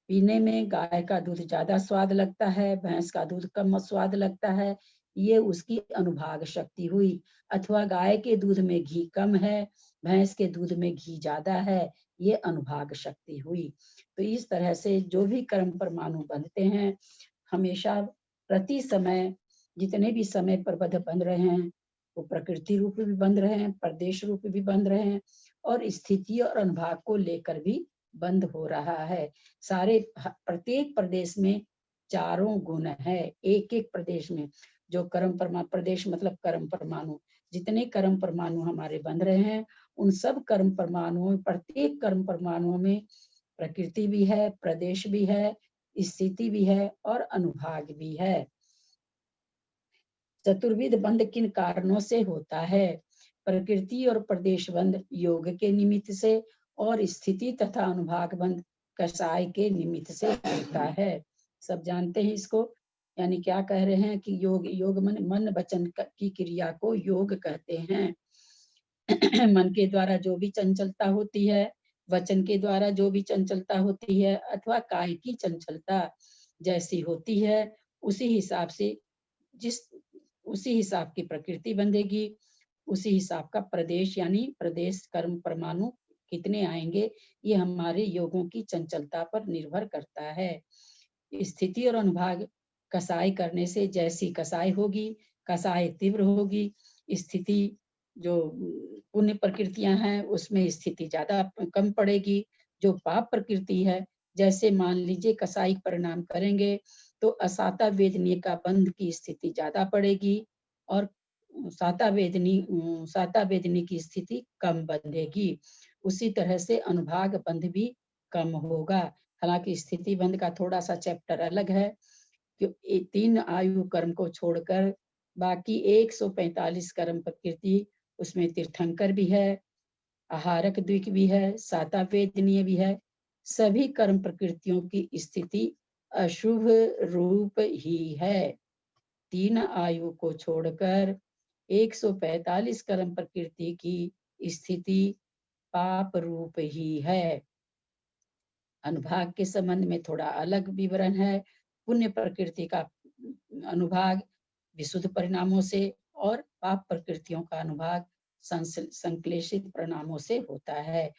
पीने में गाय का दूध ज्यादा स्वाद लगता है, भैंस का दूध कम स्वाद लगता है, ये उसकी अनुभाग शक्ति हुई। अथवा गाय के दूध में घी कम है, भैंस के दूध में घी ज्यादा है, ये अनुभाग शक्ति हुई। तो इस तरह से जो भी कर्म परमाणु बनते हैं, हमेशा प्रति समय जितने भी समय पर बन रहे हैं, वो प्रकृति रूप भी बन रहे हैं, प्रदेश रूप भी बन रहे हैं, और स्थिति और अनुभाग को लेकर भी बंद हो रहा है। सारे प्रत्येक प्रदेश में चारों गुण है, एक एक प्रदेश में। जो कर्म परमाणु, प्रदेश मतलब कर्म परमाणु, जितने कर्म परमाणु हमारे बन रहे हैं, उन सब कर्म परमाणुओं, प्रत्येक कर्म परमाणुओं में प्रकृति भी है, प्रदेश भी है, स्थिति भी है और अनुभाग भी है। चतुर्विध बंध किन कारणों से होता है? प्रकृति और प्रदेश बंध योग के निमित्त से, और स्थिति तथा अनुभाग बंध कषाय के निमित्त से होता है। सब जानते हैं इसको। यानी क्या कह रहे हैं कि योग मन वचन की क्रिया को योग कहते हैं। मन के द्वारा जो भी चंचलता होती है, वचन के द्वारा जो भी चंचलता होती है, अथवा काय की चंचलता जैसी होती है, उसी हिसाब की प्रकृति बंधेगी, उसी हिसाब का प्रदेश, यानी प्रदेश कर्म परमाणु कितने आएंगे, ये हमारे योगों की चंचलता पर निर्भर करता है। स्थिति और अनुभाग कसाई करने से जैसी कसाई होगी, कसाई तीव्र होगी। स्थिति जो पुण्य प्रकृतियां हैं उसमें स्थिति ज्यादा कम पड़ेगी। जो पाप प्रकृति है, जैसे मान लीजिए कसाई परिणाम करेंगे तो असाता वेदनीय का बंध की स्थिति ज्यादा पड़ेगी, और साता वेदनी की स्थिति कम बंधेगी। उसी तरह से अनुभाग बंध भी कम होगा। हालांकि स्थिति बंध का थोड़ा सा चैप्टर अलग है, कि 3 आयु कर्म को छोड़कर बाकी 145 कर्म प्रकृति, उसमें तीर्थंकर भी है, आहारक द्विक भी है, साता वेदनीय भी है। सभी कर्म प्रकृतियों की स्थिति अशुभ रूप ही है। 3 आयु को छोड़कर 145 कर्म प्रकृति की स्थिति पाप रूप ही है। अनुभाग के संबंध में थोड़ा अलग विवरण है। पुण्य प्रकृति का अनुभाग विशुद्ध परिणामों से, और पाप प्रकृतियों का अनुभाग संश्लेषित परिणामों से होता है।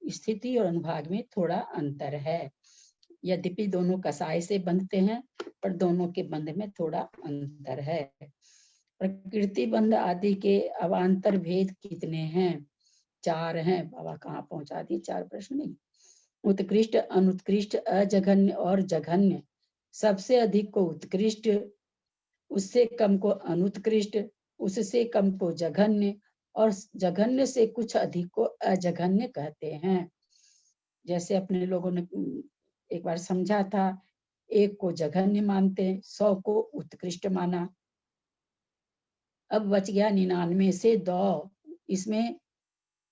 स्थिति और अनुभाग में थोड़ा अंतर है। यद्यपि दोनों कसाय से बंधते हैं, पर दोनों के बंध में थोड़ा अंतर है। प्रकृति बंध आदि के अवान्तर भेद कितने हैं? 4 हैं। बाबा कहाँ पहुंचा दिए? 4 प्रश्न नहीं। उत्कृष्ट, अनुत्कृष्ट, अजघन्य और जघन्य। सबसे अधिक को उत्कृष्ट, उससे कम को अनुत्कृष्ट, उससे कम को जघन्य, और जघन्य से कुछ अधिक को अजघन्य कहते हैं। जैसे अपने लोगों ने एक बार समझा था, 1 को जघन्य मानते, 100 को उत्कृष्ट माना। अब बच गया 99 से 2। इसमें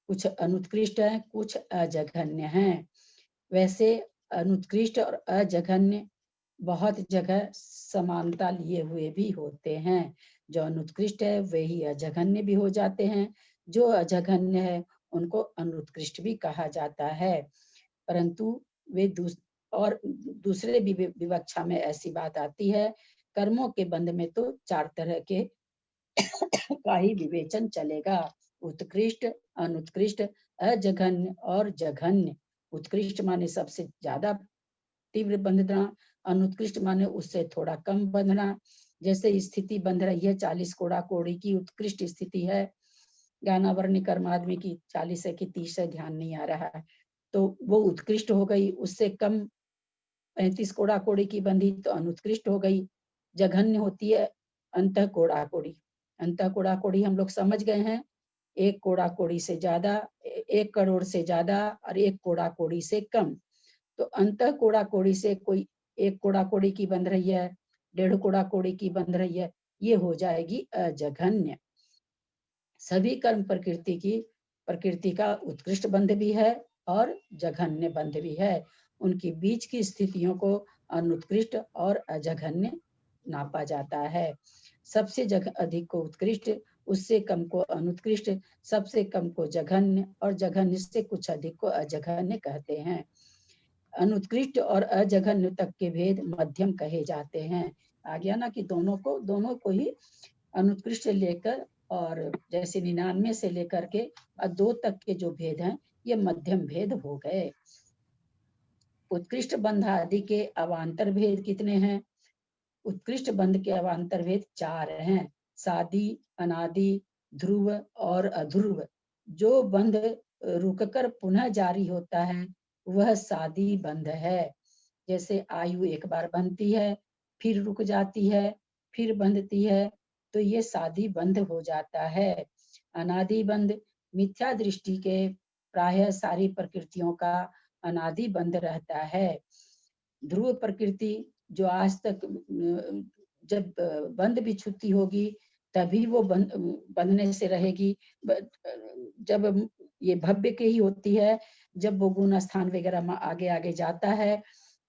कुछ अनुत्कृष्ट है, कुछ अजघन्य हैं। वैसे अनुत्कृष्ट और अजघन्य बहुत जगह समानता लिए हुए भी होते हैं। जो अनुत्कृष्ट है वही अजघन्य भी हो जाते हैं, जो अजघन्य है उनको अनुत्कृष्ट भी कहा जाता है। परंतु वे दूसरे विवक्षा में ऐसी बात आती है, कर्मों के बंध में तो 4 तरह के का ही विवेचन चलेगा। उत्कृष्ट, अनुत्कृष्ट, अजघन्य और जघन्य। उत्कृष्ट माने सबसे ज्यादा तीव्र बंधना, अनुत्कृष्ट माने उससे थोड़ा कम बंधना। जैसे स्थिति बंध रही है 40 कोड़ा कोड़ी की उत्कृष्ट स्थिति है, ज्ञानावरणी कर्म आदमी की 40 है कि 30 है, ध्यान नहीं आ रहा है, तो वो उत्कृष्ट हो गई। उससे कम 35 कोड़ा कोड़ी की बंधी तो अनुत्कृष्ट हो गई। जघन्य होती है अंतः कोड़ा कोड़ी। अंतः कोड़ा कोड़ी हम लोग समझ गए हैं, 1 कोड़ा कोड़ी से ज्यादा, 1 करोड़ से ज्यादा और 1 कोड़ा कोड़ी से कम। तो अंतः कोड़ा कोड़ी से कोई 1 कोड़ा कोड़ी की बंध रही है, 1.5 कोड़ा कोड़ी की बंध रही है, ये हो जाएगी अजघन्य। सभी कर्म प्रकृति का उत्कृष्ट बंध भी है और जघन्य बंध भी है। उनकी बीच की स्थितियों को अनुत्कृष्ट और अजघन्य नापा जाता है। सबसे अधिक को उत्कृष्ट, उससे कम को अनुत्कृष्ट, सबसे कम को जघन्य और जघन्य से कुछ अधिक को अजघन्य कहते हैं। अनुत्कृष्ट और अजघन्य तक के भेद मध्यम कहे जाते हैं। आ गया ना कि दोनों को ही अनुत्कृष्ट लेकर, और जैसे 99 से लेकर के 2 तक के जो भेद हैं ये मध्यम भेद हो गए। उत्कृष्ट बंध आदि के अवान्तर भेद कितने हैं? उत्कृष्ट बंध के अवान्तर भेद 4 हैं, सादी, अनादि, ध्रुव और अध्रुव। जो बंध रुककर पुनः जारी होता है वह सादी बंध है। जैसे आयु एक बार बनती है, फिर रुक जाती है, फिर बंधती है, तो ये सादी बंध हो जाता है। अनादि बंध मिथ्या दृष्टि के प्रायः सारी प्रकृतियों का अनादि बंध रहता है। ध्रुव प्रकृति जो आज तक जब बंध भी छूती होगी तभी वो बंधने से रहेगी। जब ये भव्य की ही होती है, जब वो गुण स्थान वगैरह में आगे आगे जाता है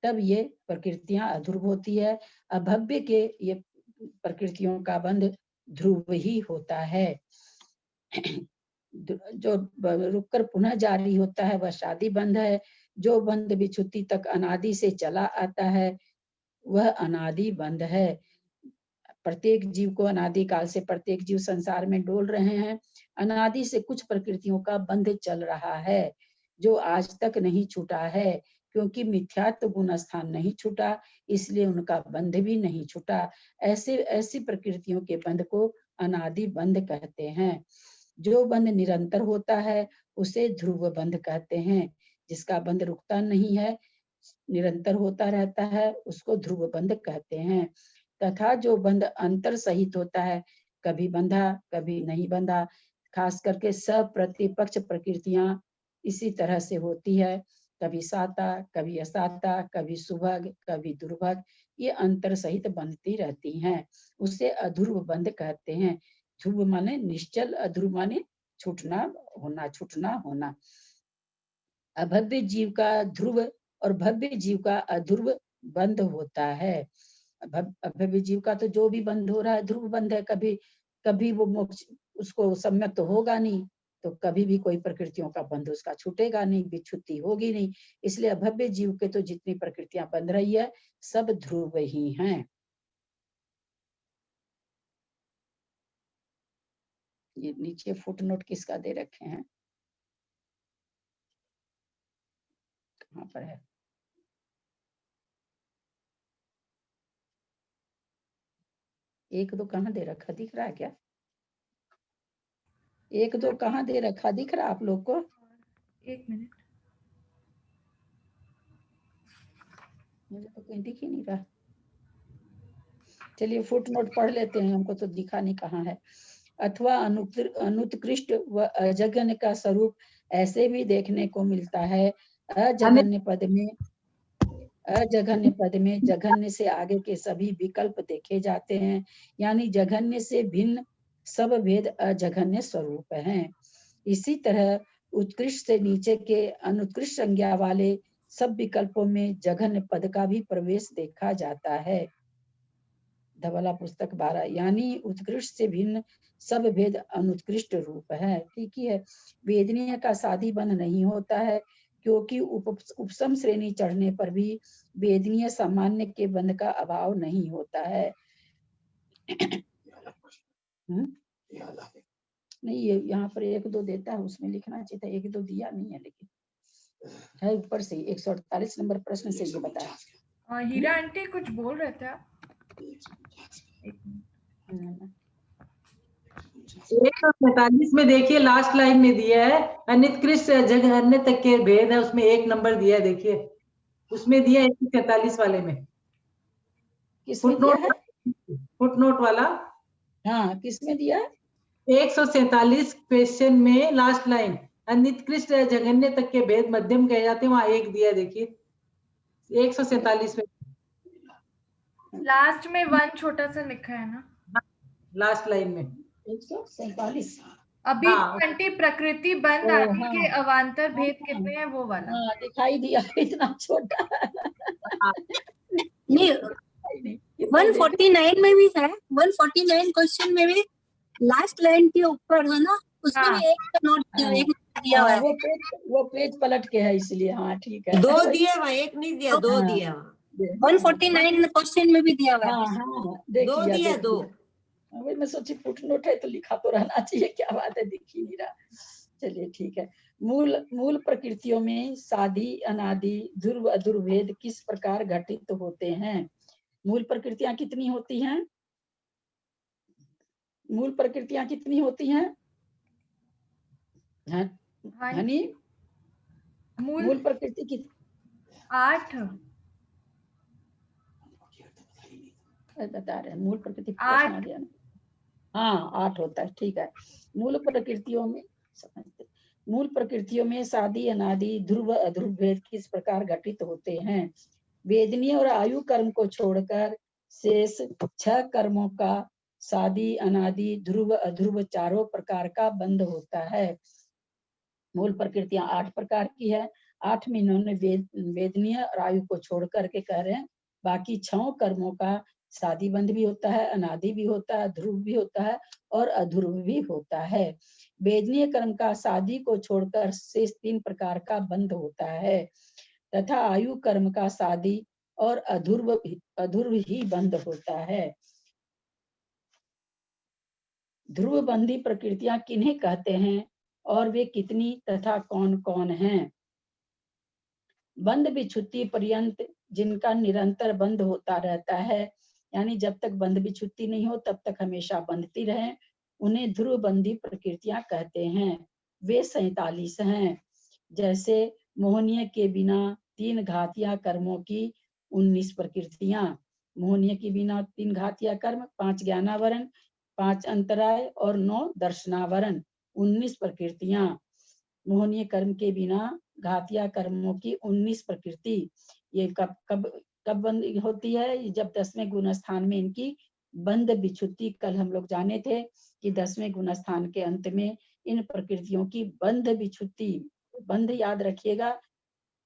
तब ये प्रकृतियां अध्रुव होती है। अभव्य के ये प्रकृतियों का बंध ध्रुव ही होता है। जो रुककर पुनः जारी होता है वह शादी बंध है। जो बंध विच्छुति तक अनादि से चला आता है वह अनादि बंध है। प्रत्येक जीव को अनादि काल से प्रत्येक जीव संसार में डोल रहे हैं। अनादि से कुछ प्रकृतियों का बंध चल रहा है जो आज तक नहीं छूटा है, क्योंकि मिथ्यात्व गुण स्थान नहीं छूटा, इसलिए उनका बंध भी नहीं छूटा। ऐसी प्रकृतियों के बंध को अनादि बंध कहते हैं। जो बंध निरंतर होता है उसे ध्रुव बंध कहते हैं। जिसका बंध रुकता नहीं है, निरंतर होता रहता है, उसको ध्रुव बंध कहते हैं। तथा जो बंध अंतर सहित होता है, कभी बंधा कभी नहीं बंधा, खास करके सप्रतिपक्ष प्रकृतियां इसी तरह से होती है, कभी साता कभी असाता, कभी सुभग कभी दुर्भग, ये अंतर सहित बनती रहती हैं, उसे अध्रुव बंध कहते हैं। ध्रुव माने निश्चल, अध्रुव माने छूटना होना, छूटना होना। अभव्य जीव का ध्रुव और भव्य जीव का अध्रुव बंध होता है। अभव्य जीव का तो जो भी बंध हो रहा है ध्रुव बंध है। कभी वो मोक्ष उसको सम्यक तो होगा नहीं, तो कभी भी कोई प्रकृतियों का बंध उसका छूटेगा नहीं, विच्छुति होगी नहीं। इसलिए अभव्य जीव के तो जितनी प्रकृतियां बंध रही है सब ध्रुव ही हैं। ये नीचे फुटनोट किसका दे रखे हैं, कहाँ पर है? एक दो कहाँ दे रखा, दिख रहा है क्या? एक दो कहाँ दे रखा, दिख रहा आप लोग को? एक मिनट, मुझे तो कहीं दिख ही नहीं रहा। चलिए फुटनोट पढ़ लेते हैं, हमको तो दिखा नहीं कहाँ है। अथवा अनुत्कृष्ट व अजघन्य का स्वरूप ऐसे भी देखने को मिलता है। अजघन्य पद में जघन्य से आगे के सभी विकल्प देखे जाते हैं, यानी जघन्य से भिन्न सब भेद अजघन्य स्वरूप हैं। इसी तरह उत्कृष्ट से नीचे के अनुत्कृष्ट संज्ञा वाले सब विकल्पों में जघन्य पद का भी प्रवेश देखा जाता है। धवला पुस्तक 12, यानी उत्कृष्ट से भिन्न सब भेद अनुत्कृष्ट रूप है। ठीक ही है। वेदनीय का साधी बंध नहीं होता है, क्योंकि उपसम श्रेणी चढ़ने पर भी वेदनीय सामान्य के बंध का अभाव नहीं होता है। नहीं, ये यहाँ पर एक दो देता है, उसमें लिखना चाहिए था, एक दो दिया नहीं है, लेकिन है ऊपर से 148 नंबर प्रश्न से ये बताया। हीरा आंटी कुछ बोल रहे थे आप? 145 में देखिए लास्ट लाइन में दिया है अनित्कृष्ट जघन्य तक के भेद है, उसमें 1 नंबर दिया है, देखिए उसमें दिया 143 वाले में। फुटनोट वाला, हाँ किसमें दिया? 147 क्वेश्चन में लास्ट लाइन अनित्कृष्ट जघन्य तक के भेद मध्यम कहे जाते हैं, वहां 1 दिया, देखिए 147 में लास्ट में 1 छोटा सा लिखा है ना, लास्ट लाइन में 147। अभी 20 प्रकृति बंध आदि के अवान्तर भेद कितने हैं वो वाला। हाँ दिखाई दिया, इतना छोटा। नहीं 149 में भी है, 149 क्वेश्चन में भी लास्ट लाइन के ऊपर है ना, उसमें भी एक नोट दिया हुआ है। वो पेज पलट के है इसलिए। हाँ ठीक है, 2 दिया वहाँ, 1 नहीं दिया, 2 दिया। 149 क्वेश्चन में भी दिया हुआ है। हाँ 2 दिया, 2। वही मैं सोची फुटनोट है तो लिखा तो रहना चाहिए, क्या बात है, दिख ही नहीं रहा। चलिए ठीक है। मूल प्रकृतियों में सादि अनादि ध्रुव अध्रुव भेद किस प्रकार घटित होते हैं? मूल प्रकृतियां कितनी होती हैं? मूल प्रकृतियां कितनी होती हैं? हनी, मूल प्रकृति की 8 बता रहे हैं। मूल प्रकृति प्रश्न आ गया ना? हाँ 8 होता है, ठीक है। मूल प्रकृतियों में समझते, मूल प्रकृतियों में सादि अनादि ध्रुव अध्रुव भेद किस प्रकार घटित होते हैं? वेदनीय और आयु कर्म को छोड़कर शेष 6 कर्मों का सादि अनादि ध्रुव अध्रुव चारों प्रकार का बंध होता है। मूल प्रकृतियां 8 प्रकार की है। 8 में इन्होंने वेदनीय और आयु को छोड़ करके कह रहे हैं बाकी 6 कर्मों का सादि बंध भी होता है, अनादि भी होता है, ध्रुव भी होता है और अध्रुव भी होता है। वेदनीय कर्म का सादि को छोड़कर शेष 3 प्रकार का बंध होता है तथा आयु कर्म का सादि और अध्रुव ही बंध होता है। ध्रुव बंधी प्रकृतियां किन्हें कहते हैं और वे कितनी तथा कौन कौन हैं? बंध विच्छुत्ति पर्यंत जिनका निरंतर बंध होता रहता है, यानी जब तक बंध विच्छुत्ति नहीं हो तब तक हमेशा बंधती रहे, उन्हें ध्रुव बंधी प्रकृतियां कहते हैं। वे 47 हैं। जैसे मोहनीय के बिना 3 घातिया कर्मों की 19 प्रकृतियां। मोहनीय के बिना 3 घातिया कर्म, 5 ज्ञानावरण, 5 अंतराय और 9 दर्शनावरण, 19 प्रकृतियां। मोहनीय कर्म के बिना घातिया कर्मों की 19 प्रकृति। ये कब कब कब बंद होती है? जब 10वें गुण स्थान में इनकी बंध विच्छुत्ति, कल हम लोग जाने थे कि 10वें गुण स्थान के अंत में इन प्रकृतियों की बंध विच्छुत्ति, बंध याद रखिएगा,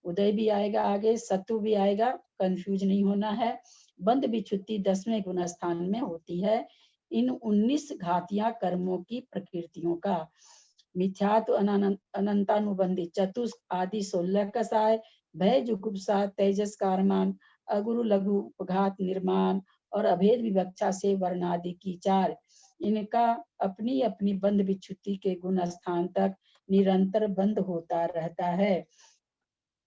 उदय भी आएगा आगे, सत्व भी आएगा, कंफ्यूज नहीं होना है। बंध विच्छुत्ति 10वें गुण स्थान में होती है इन 19 घातिया कर्मों की प्रकृतियों का। मिथ्यात्व अनंतानुबंधी चतुष्क आदि 16 कसाय, भय जुगुप्सा तेजस कारमान, अगुरु लघु उपघात निर्माण और अभेद विवक्षा से वर्णादि की 4, इनका अपनी अपनी बंध विच्छुत्ति के गुण स्थान तक निरंतर बंध होता रहता है।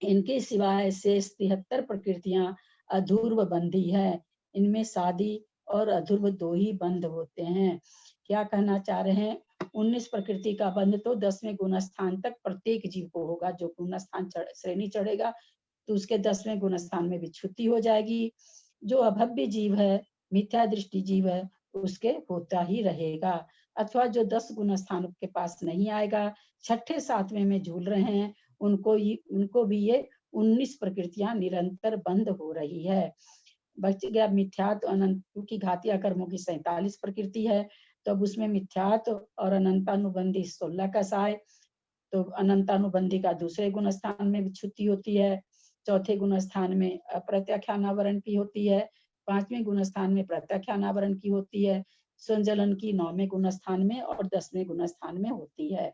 इनके सिवाय शेष 73 प्रकृतियां अध्रुव बंधी है। इनमें सादि और अध्रुव 2 ही बंध होते हैं। क्या कहना चाह रहे हैं? 19 प्रकृति का बंध तो 10वें गुण स्थान तक प्रत्येक जीव को होगा। जो गुण स्थान श्रेणी चढ़ेगा तो उसके 10वें गुण स्थान में विच्छुत्ति हो जाएगी। जो अभव्य जीव है, मिथ्या दृष्टि जीव है, उसके होता ही रहेगा। अथवा जो 10 गुण स्थान के पास नहीं आएगा, 6ठे 7वें में झूल रहे हैं, उनको भी ये 19 प्रकृतियां निरंतर बंद हो रही है। बच गया मिथ्यात्व अनंत, क्योंकि घातिया कर्मों की 47 प्रकृति है, तो अब उसमें मिथ्यात्व और अनंतानुबंधी 16 कसाय। तो अनंतानुबंधी का 2 गुण स्थान में विच्छुत्ति होती है, 4थे गुण स्थान में अप्रत्याख्यानावरण की होती है, 5वें गुण स्थान में प्रत्याख्यानावरण की होती है, संजलन की 9वें गुण स्थान में और 10वें गुण स्थान में होती है।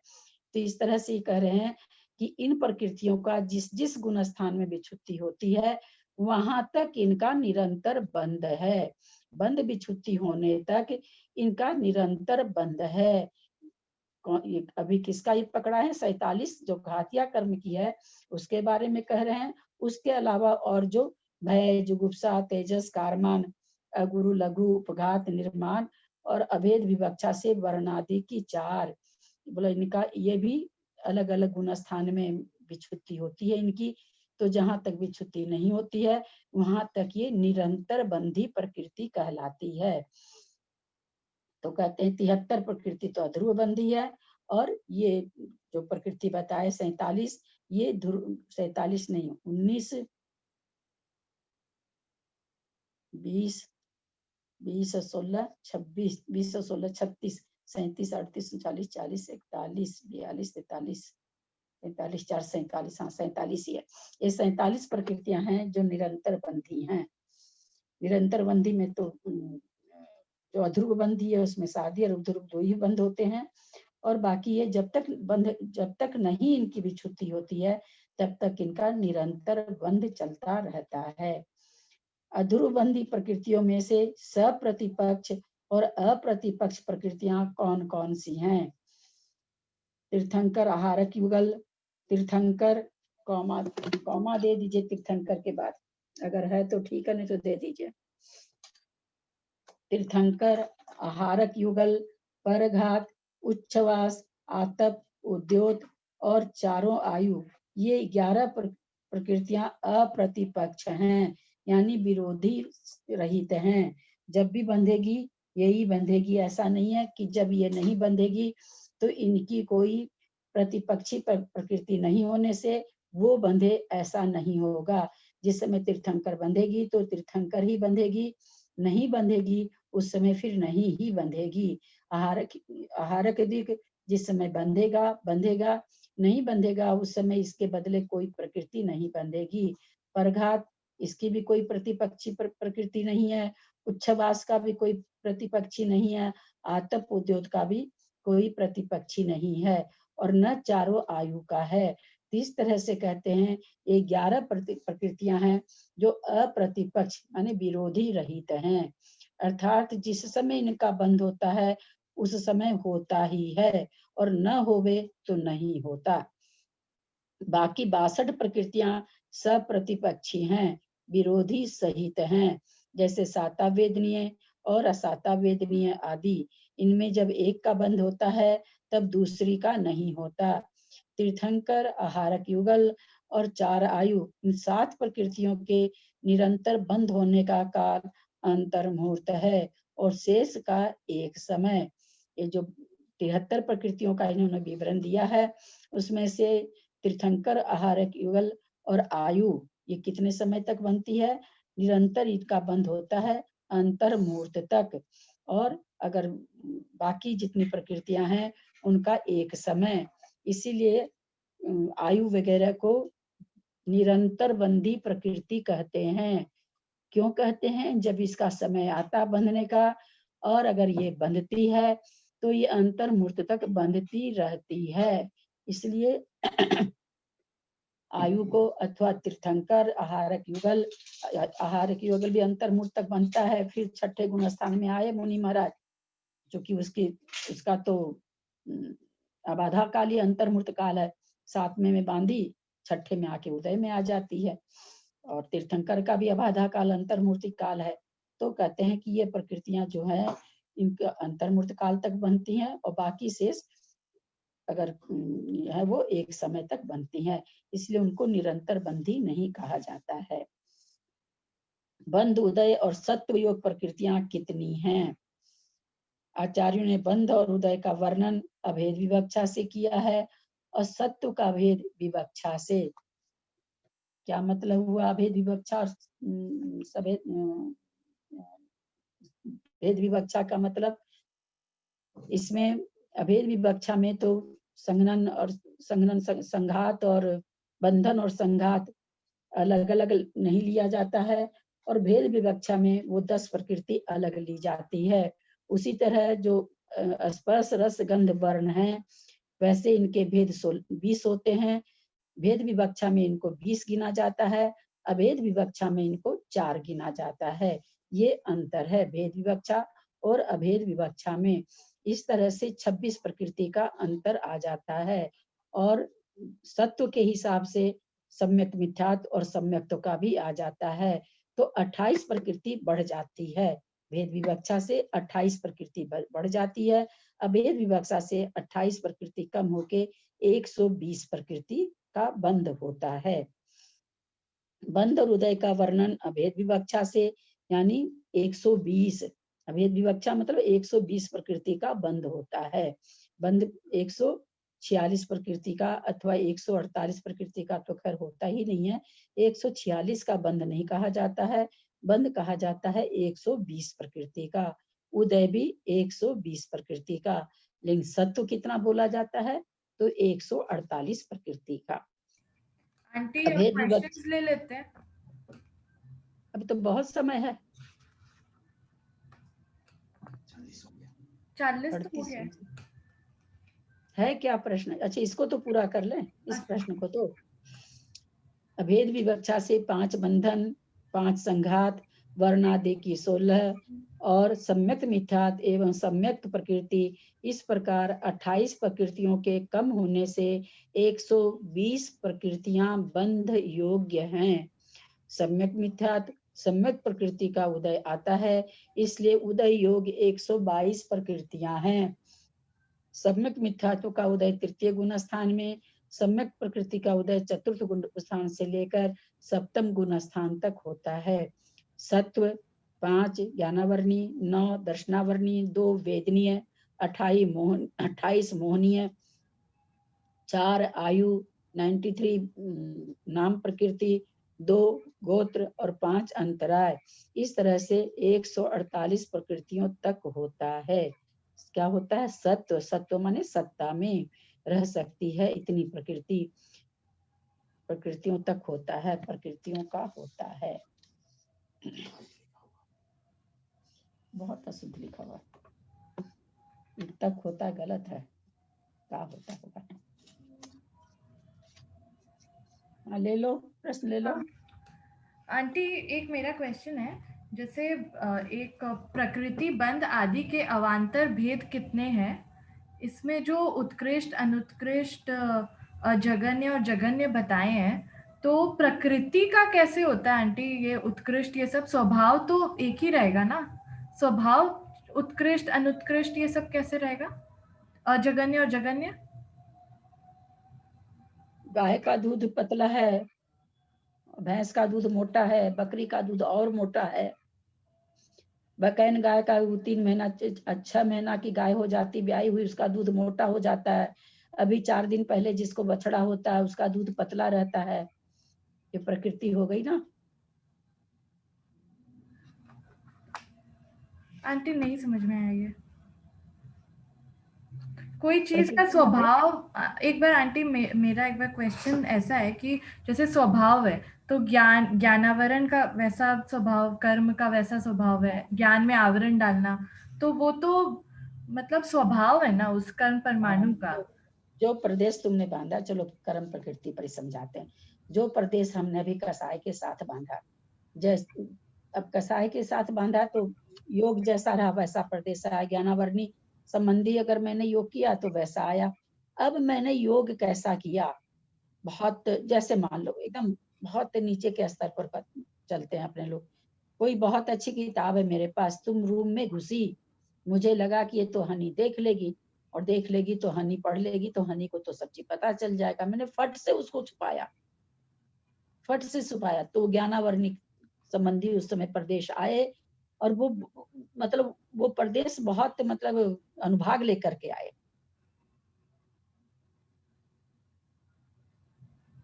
तो इस तरह से कह रहे हैं कि इन प्रकृतियों का जिस जिस गुण स्थान में विच्छुत्ति होती है वहां तक इनका निरंतर बंध है। बंध विच्छुत्ति होने तक इनका निरंतर बंध है। अभी किसका ये पकड़ा है? 47 जो घातिया कर्म की है उसके बारे में कह रहे हैं। उसके अलावा और जो भय जुगुप्सा तेजस कारमान अगुरु लघु उपघात निर्माण और अभेद विवक्षा से वर्णादि की 4, बोला इनका ये भी अलग अलग गुण स्थान में विच्छुत्ति होती है इनकी। तो जहां तक विच्छुत्ति नहीं होती है वहां तक ये निरंतर बंधी प्रकृति कहलाती है। तो कहते हैं 73 प्रकृति तो अध्रुव बंधी है, और ये जो प्रकृति बताए 47, ये 47 नहीं 19 20 20 16 26 20 16 36 37 38 39 40 41 42 43 45 4 47, हाँ 47 ही है। ये 47 प्रकृतियां हैं जो निरंतर बंधी हैं। निरंतर बंधी में तो जो अध्रुव बंधी है उसमें सादी और अध्रुव 2 ही बंध होते हैं, और बाकी ये जब तक नहीं इनकी विच्छुत्ति होती है तब तक इनका निरंतर बंध चलता रहता है। अध्रुव बंधी प्रकृतियों में से सप्रतिपक्ष और अप्रतिपक्ष प्रकृतियां कौन कौन सी हैं? तीर्थंकर आहारक युगल, तीर्थंकर कॉमा दे दीजिए तीर्थंकर के बाद, अगर है तो ठीक है, नहीं तो दे दीजिए। तीर्थंकर, आहारक युगल, परघात, उच्छ्वास, आतप, उद्योत और चारों आयु, ये 11 प्रकृतियां अप्रतिपक्ष हैं, यानी विरोधी रहित हैं। जब भी बंधेगी यही बंधेगी, ऐसा नहीं है कि जब ये नहीं बंधेगी तो इनकी कोई प्रतिपक्षी प्रकृति नहीं होने से वो बंधे, ऐसा नहीं होगा। जिस समय तीर्थंकर बंधेगी तो तीर्थंकर ही बंधेगी, नहीं बंधेगी उस समय फिर नहीं ही बंधेगी। आहारक दिक जिस समय बंधेगा बंधेगा, नहीं बंधेगा उस समय इसके बदले कोई प्रकृति नहीं बंधेगी। परघात, इसकी भी कोई प्रतिपक्षी प्रकृति नहीं है। उच्छ्वास का भी कोई प्रतिपक्षी नहीं है। आतप उद्योत का भी कोई प्रतिपक्षी नहीं है, और न चारों आयु का है। इस तरह से कहते हैं ये 11 प्रकृतियां हैं जो अप्रतिपक्ष यानी विरोधी रहित हैं, अर्थात जिस समय इनका बंध होता है उस समय होता ही है, और न होवे तो नहीं होता। बाकी 62 प्रकृतियां सप्रतिपक्षी हैं, विरोधी सहित हैं, जैसे साता वेदनीय और असाता वेदनीय आदि। इनमें जब एक का बंध होता है तब दूसरी का नहीं होता। तीर्थंकर, आहारक युगल और 4 आयु, इन 7 प्रकृतियों के निरंतर बंध होने का काल अंतर मुहूर्त है, और शेष का एक समय। ये जो 73 प्रकृतियों का इन्होंने विवरण दिया है उसमें से तीर्थंकर, आहारक युगल और आयु, ये कितने समय तक बनती है? निरंतर इनका बंध होता है अंतर मुहूर्त तक, और अगर बाकी जितनी प्रकृतियां हैं उनका एक समय। इसीलिए आयु वगैरह को निरंतर बंधी प्रकृति कहते हैं। क्यों कहते हैं? जब इसका समय आता बंधने का, और अगर ये बंधती है तो ये अंतर मुहूर्त तक बंधती रहती है। इसलिए आयु को अथवा तीर्थंकर, आहारक युगल भी अंतर मुहूर्त तक बनता है। फिर छठे गुण स्थान में आए मुनि महाराज, जो कि उसका तो अबाधा काल ही अंतर मुहूर्त काल है। 7वें में बांधी, छठे में आके उदय में आ जाती है, और तीर्थंकर का भी अबाधा काल अंतर मूर्ति काल है। तो कहते हैं कि ये प्रकृतियां जो है इनका अंतर मूर्त काल तक बनती हैं, और बाकी शेष अगर है वो एक समय तक बनती हैं, इसलिए उनको निरंतर बंधी नहीं कहा जाता है। बंध, उदय और सत्व योग प्रकृतियां कितनी हैं? आचार्यों ने बंध और उदय का वर्णन अभेद विवक्षा से किया है, और सत्व का भेद विवक्षा से। क्या मतलब हुआ अभेद विवक्षा और भेद विवक्षा का मतलब? इसमें अभेद विवक्षा में तो संघात और बंधन और संघात अलग अलग नहीं लिया जाता है, और भेद विवक्षा में वो 10 प्रकृति अलग ली जाती है। उसी तरह जो स्पर्श रस गंध वर्ण है, वैसे इनके भेद 20 होते हैं। भेद विवक्षा में इनको 20 गिना जाता है, अभेद विवक्षा में इनको 4 गिना जाता है। ये अंतर है भेद विवक्षा और अभेद विवक्षा में। इस तरह से 26 प्रकृति का अंतर आ जाता है, और सत्व के हिसाब से सम्यक मिथ्यात्व और सम्यक्त्व का भी आ जाता है। तो 28 प्रकृति बढ़ जाती है, भेद विवक्षा से 28 प्रकृति बढ़ जाती है। अभेद विवक्षा से 28 प्रकृति कम होके 120 प्रकृति का बंध होता है। बंध और उदय का वर्णन अभेद विवक्षा से, यानी 120, अभेद विवक्षा मतलब 120 प्रकृति का बंध होता है। बंध 146 प्रकृति का अथवा 148 प्रकृति का तो खैर होता ही नहीं है। 146 का बंध नहीं कहा जाता है, बंध कहा जाता है 120 प्रकृति का। उदय भी 120 प्रकृति का। लेकिन सत्व कितना बोला जाता है? तो 148 प्रकृति का। आंटी क्वेश्चंस ले लेते हैं, अब तो बहुत समय है। 40 तो हो गया है क्या प्रश्न? अच्छा, इसको तो पूरा कर लें, इस प्रश्न को तो। अभेद विवक्षा से 5 बंधन, 5 संघात, वर्णादि की 16, और सम्यक्त मिथ्यात्व एवं सम्यक्त प्रकृति, इस प्रकार 28 प्रकृतियों के कम होने से 120 प्रकृतियां बंध योग्य हैं। सम्यक मिथ्यात्व सम्यक प्रकृति का उदय आता है, इसलिए उदय योग्य 122 प्रकृतियां हैं। सम्यक मिथ्यात्व का उदय तृतीय गुण स्थान में, सम्यक प्रकृति का उदय चतुर्थ गुण स्थान से लेकर सप्तम गुण स्थान तक होता है। सत्व 5 ज्ञानावरणी, 9 दर्शनावरणी, 2 वेदनीय, 28 मोहनीय, 4 आयु, 93 नाम प्रकृति, 2 गोत्र और 5 अंतराय। इस तरह से 148 प्रकृतियों तक होता है। क्या होता है? सत्व। सत्व माने सत्ता में रह सकती है इतनी प्रकृतियों तक होता है, प्रकृतियों का होता है। बहुत अशुद्ध लिखा हुआ तक होता है, गलत है, क्या होता होगा। ले लो, प्रश्न ले लो। आंटी एक मेरा क्वेश्चन है, जैसे एक प्रकृति बंध आदि के अवान्तर भेद कितने हैं? इसमें जो उत्कृष्ट अनुत्कृष्ट जगन्य और जगन्य बताए हैं, तो प्रकृति का कैसे होता है आंटी? ये उत्कृष्ट ये सब स्वभाव तो एक ही रहेगा ना? स्वभाव उत्कृष्ट अनुत्कृष्ट ये सब कैसे रहेगा? अजगन्य और जगन्य? गाय का दूध पतला है, भैंस का दूध मोटा है, बकरी का दूध और मोटा है। बकैन गाय का 3 महीना 6 महीना की गाय हो जाती, ब्याई हुई, उसका दूध मोटा हो जाता है। अभी 4 दिन पहले जिसको बछड़ा होता है उसका दूध पतला रहता है। ये प्रकृति हो गई ना। आंटी नहीं समझ में आया ये। कोई चीज का स्वभाव, एक बार आंटी मेरा एक बार क्वेश्चन ऐसा है कि जैसे स्वभाव है तो ज्ञानावरण का वैसा स्वभाव, कर्म का वैसा स्वभाव है, ज्ञान में आवरण डालना, तो वो तो मतलब स्वभाव है ना उस कर्म परमाणु का। जो प्रदेश तुमने बांधा, चलो कर्म प्रकृति पर समझाते हैं। जो प्रदेश हमने अभी कसाय के साथ बांधा, जैसे अब कसाय के साथ बांधा तो योग जैसा रहा वैसा प्रदेश आया। ज्ञानावरणी संबंधी अगर मैंने योग किया तो वैसा आया। अब मैंने योग कैसा किया, बहुत जैसे मान लो एकदम बहुत नीचे के स्तर पर चलते हैं अपने लोग। कोई बहुत अच्छी किताब है मेरे पास, तुम रूम में घुसी, मुझे लगा कि ये तो हनी देख लेगी, और देख लेगी तो हनी पढ़ लेगी, तो हनी को तो सब चीज पता चल जाएगा। मैंने फट से उसको छुपाया, फट से छुपाया, तो ज्ञानावरणी संबंधी उस समय प्रदेश आए, और वो मतलब वो प्रदेश बहुत मतलब अनुभाग लेकर के आए।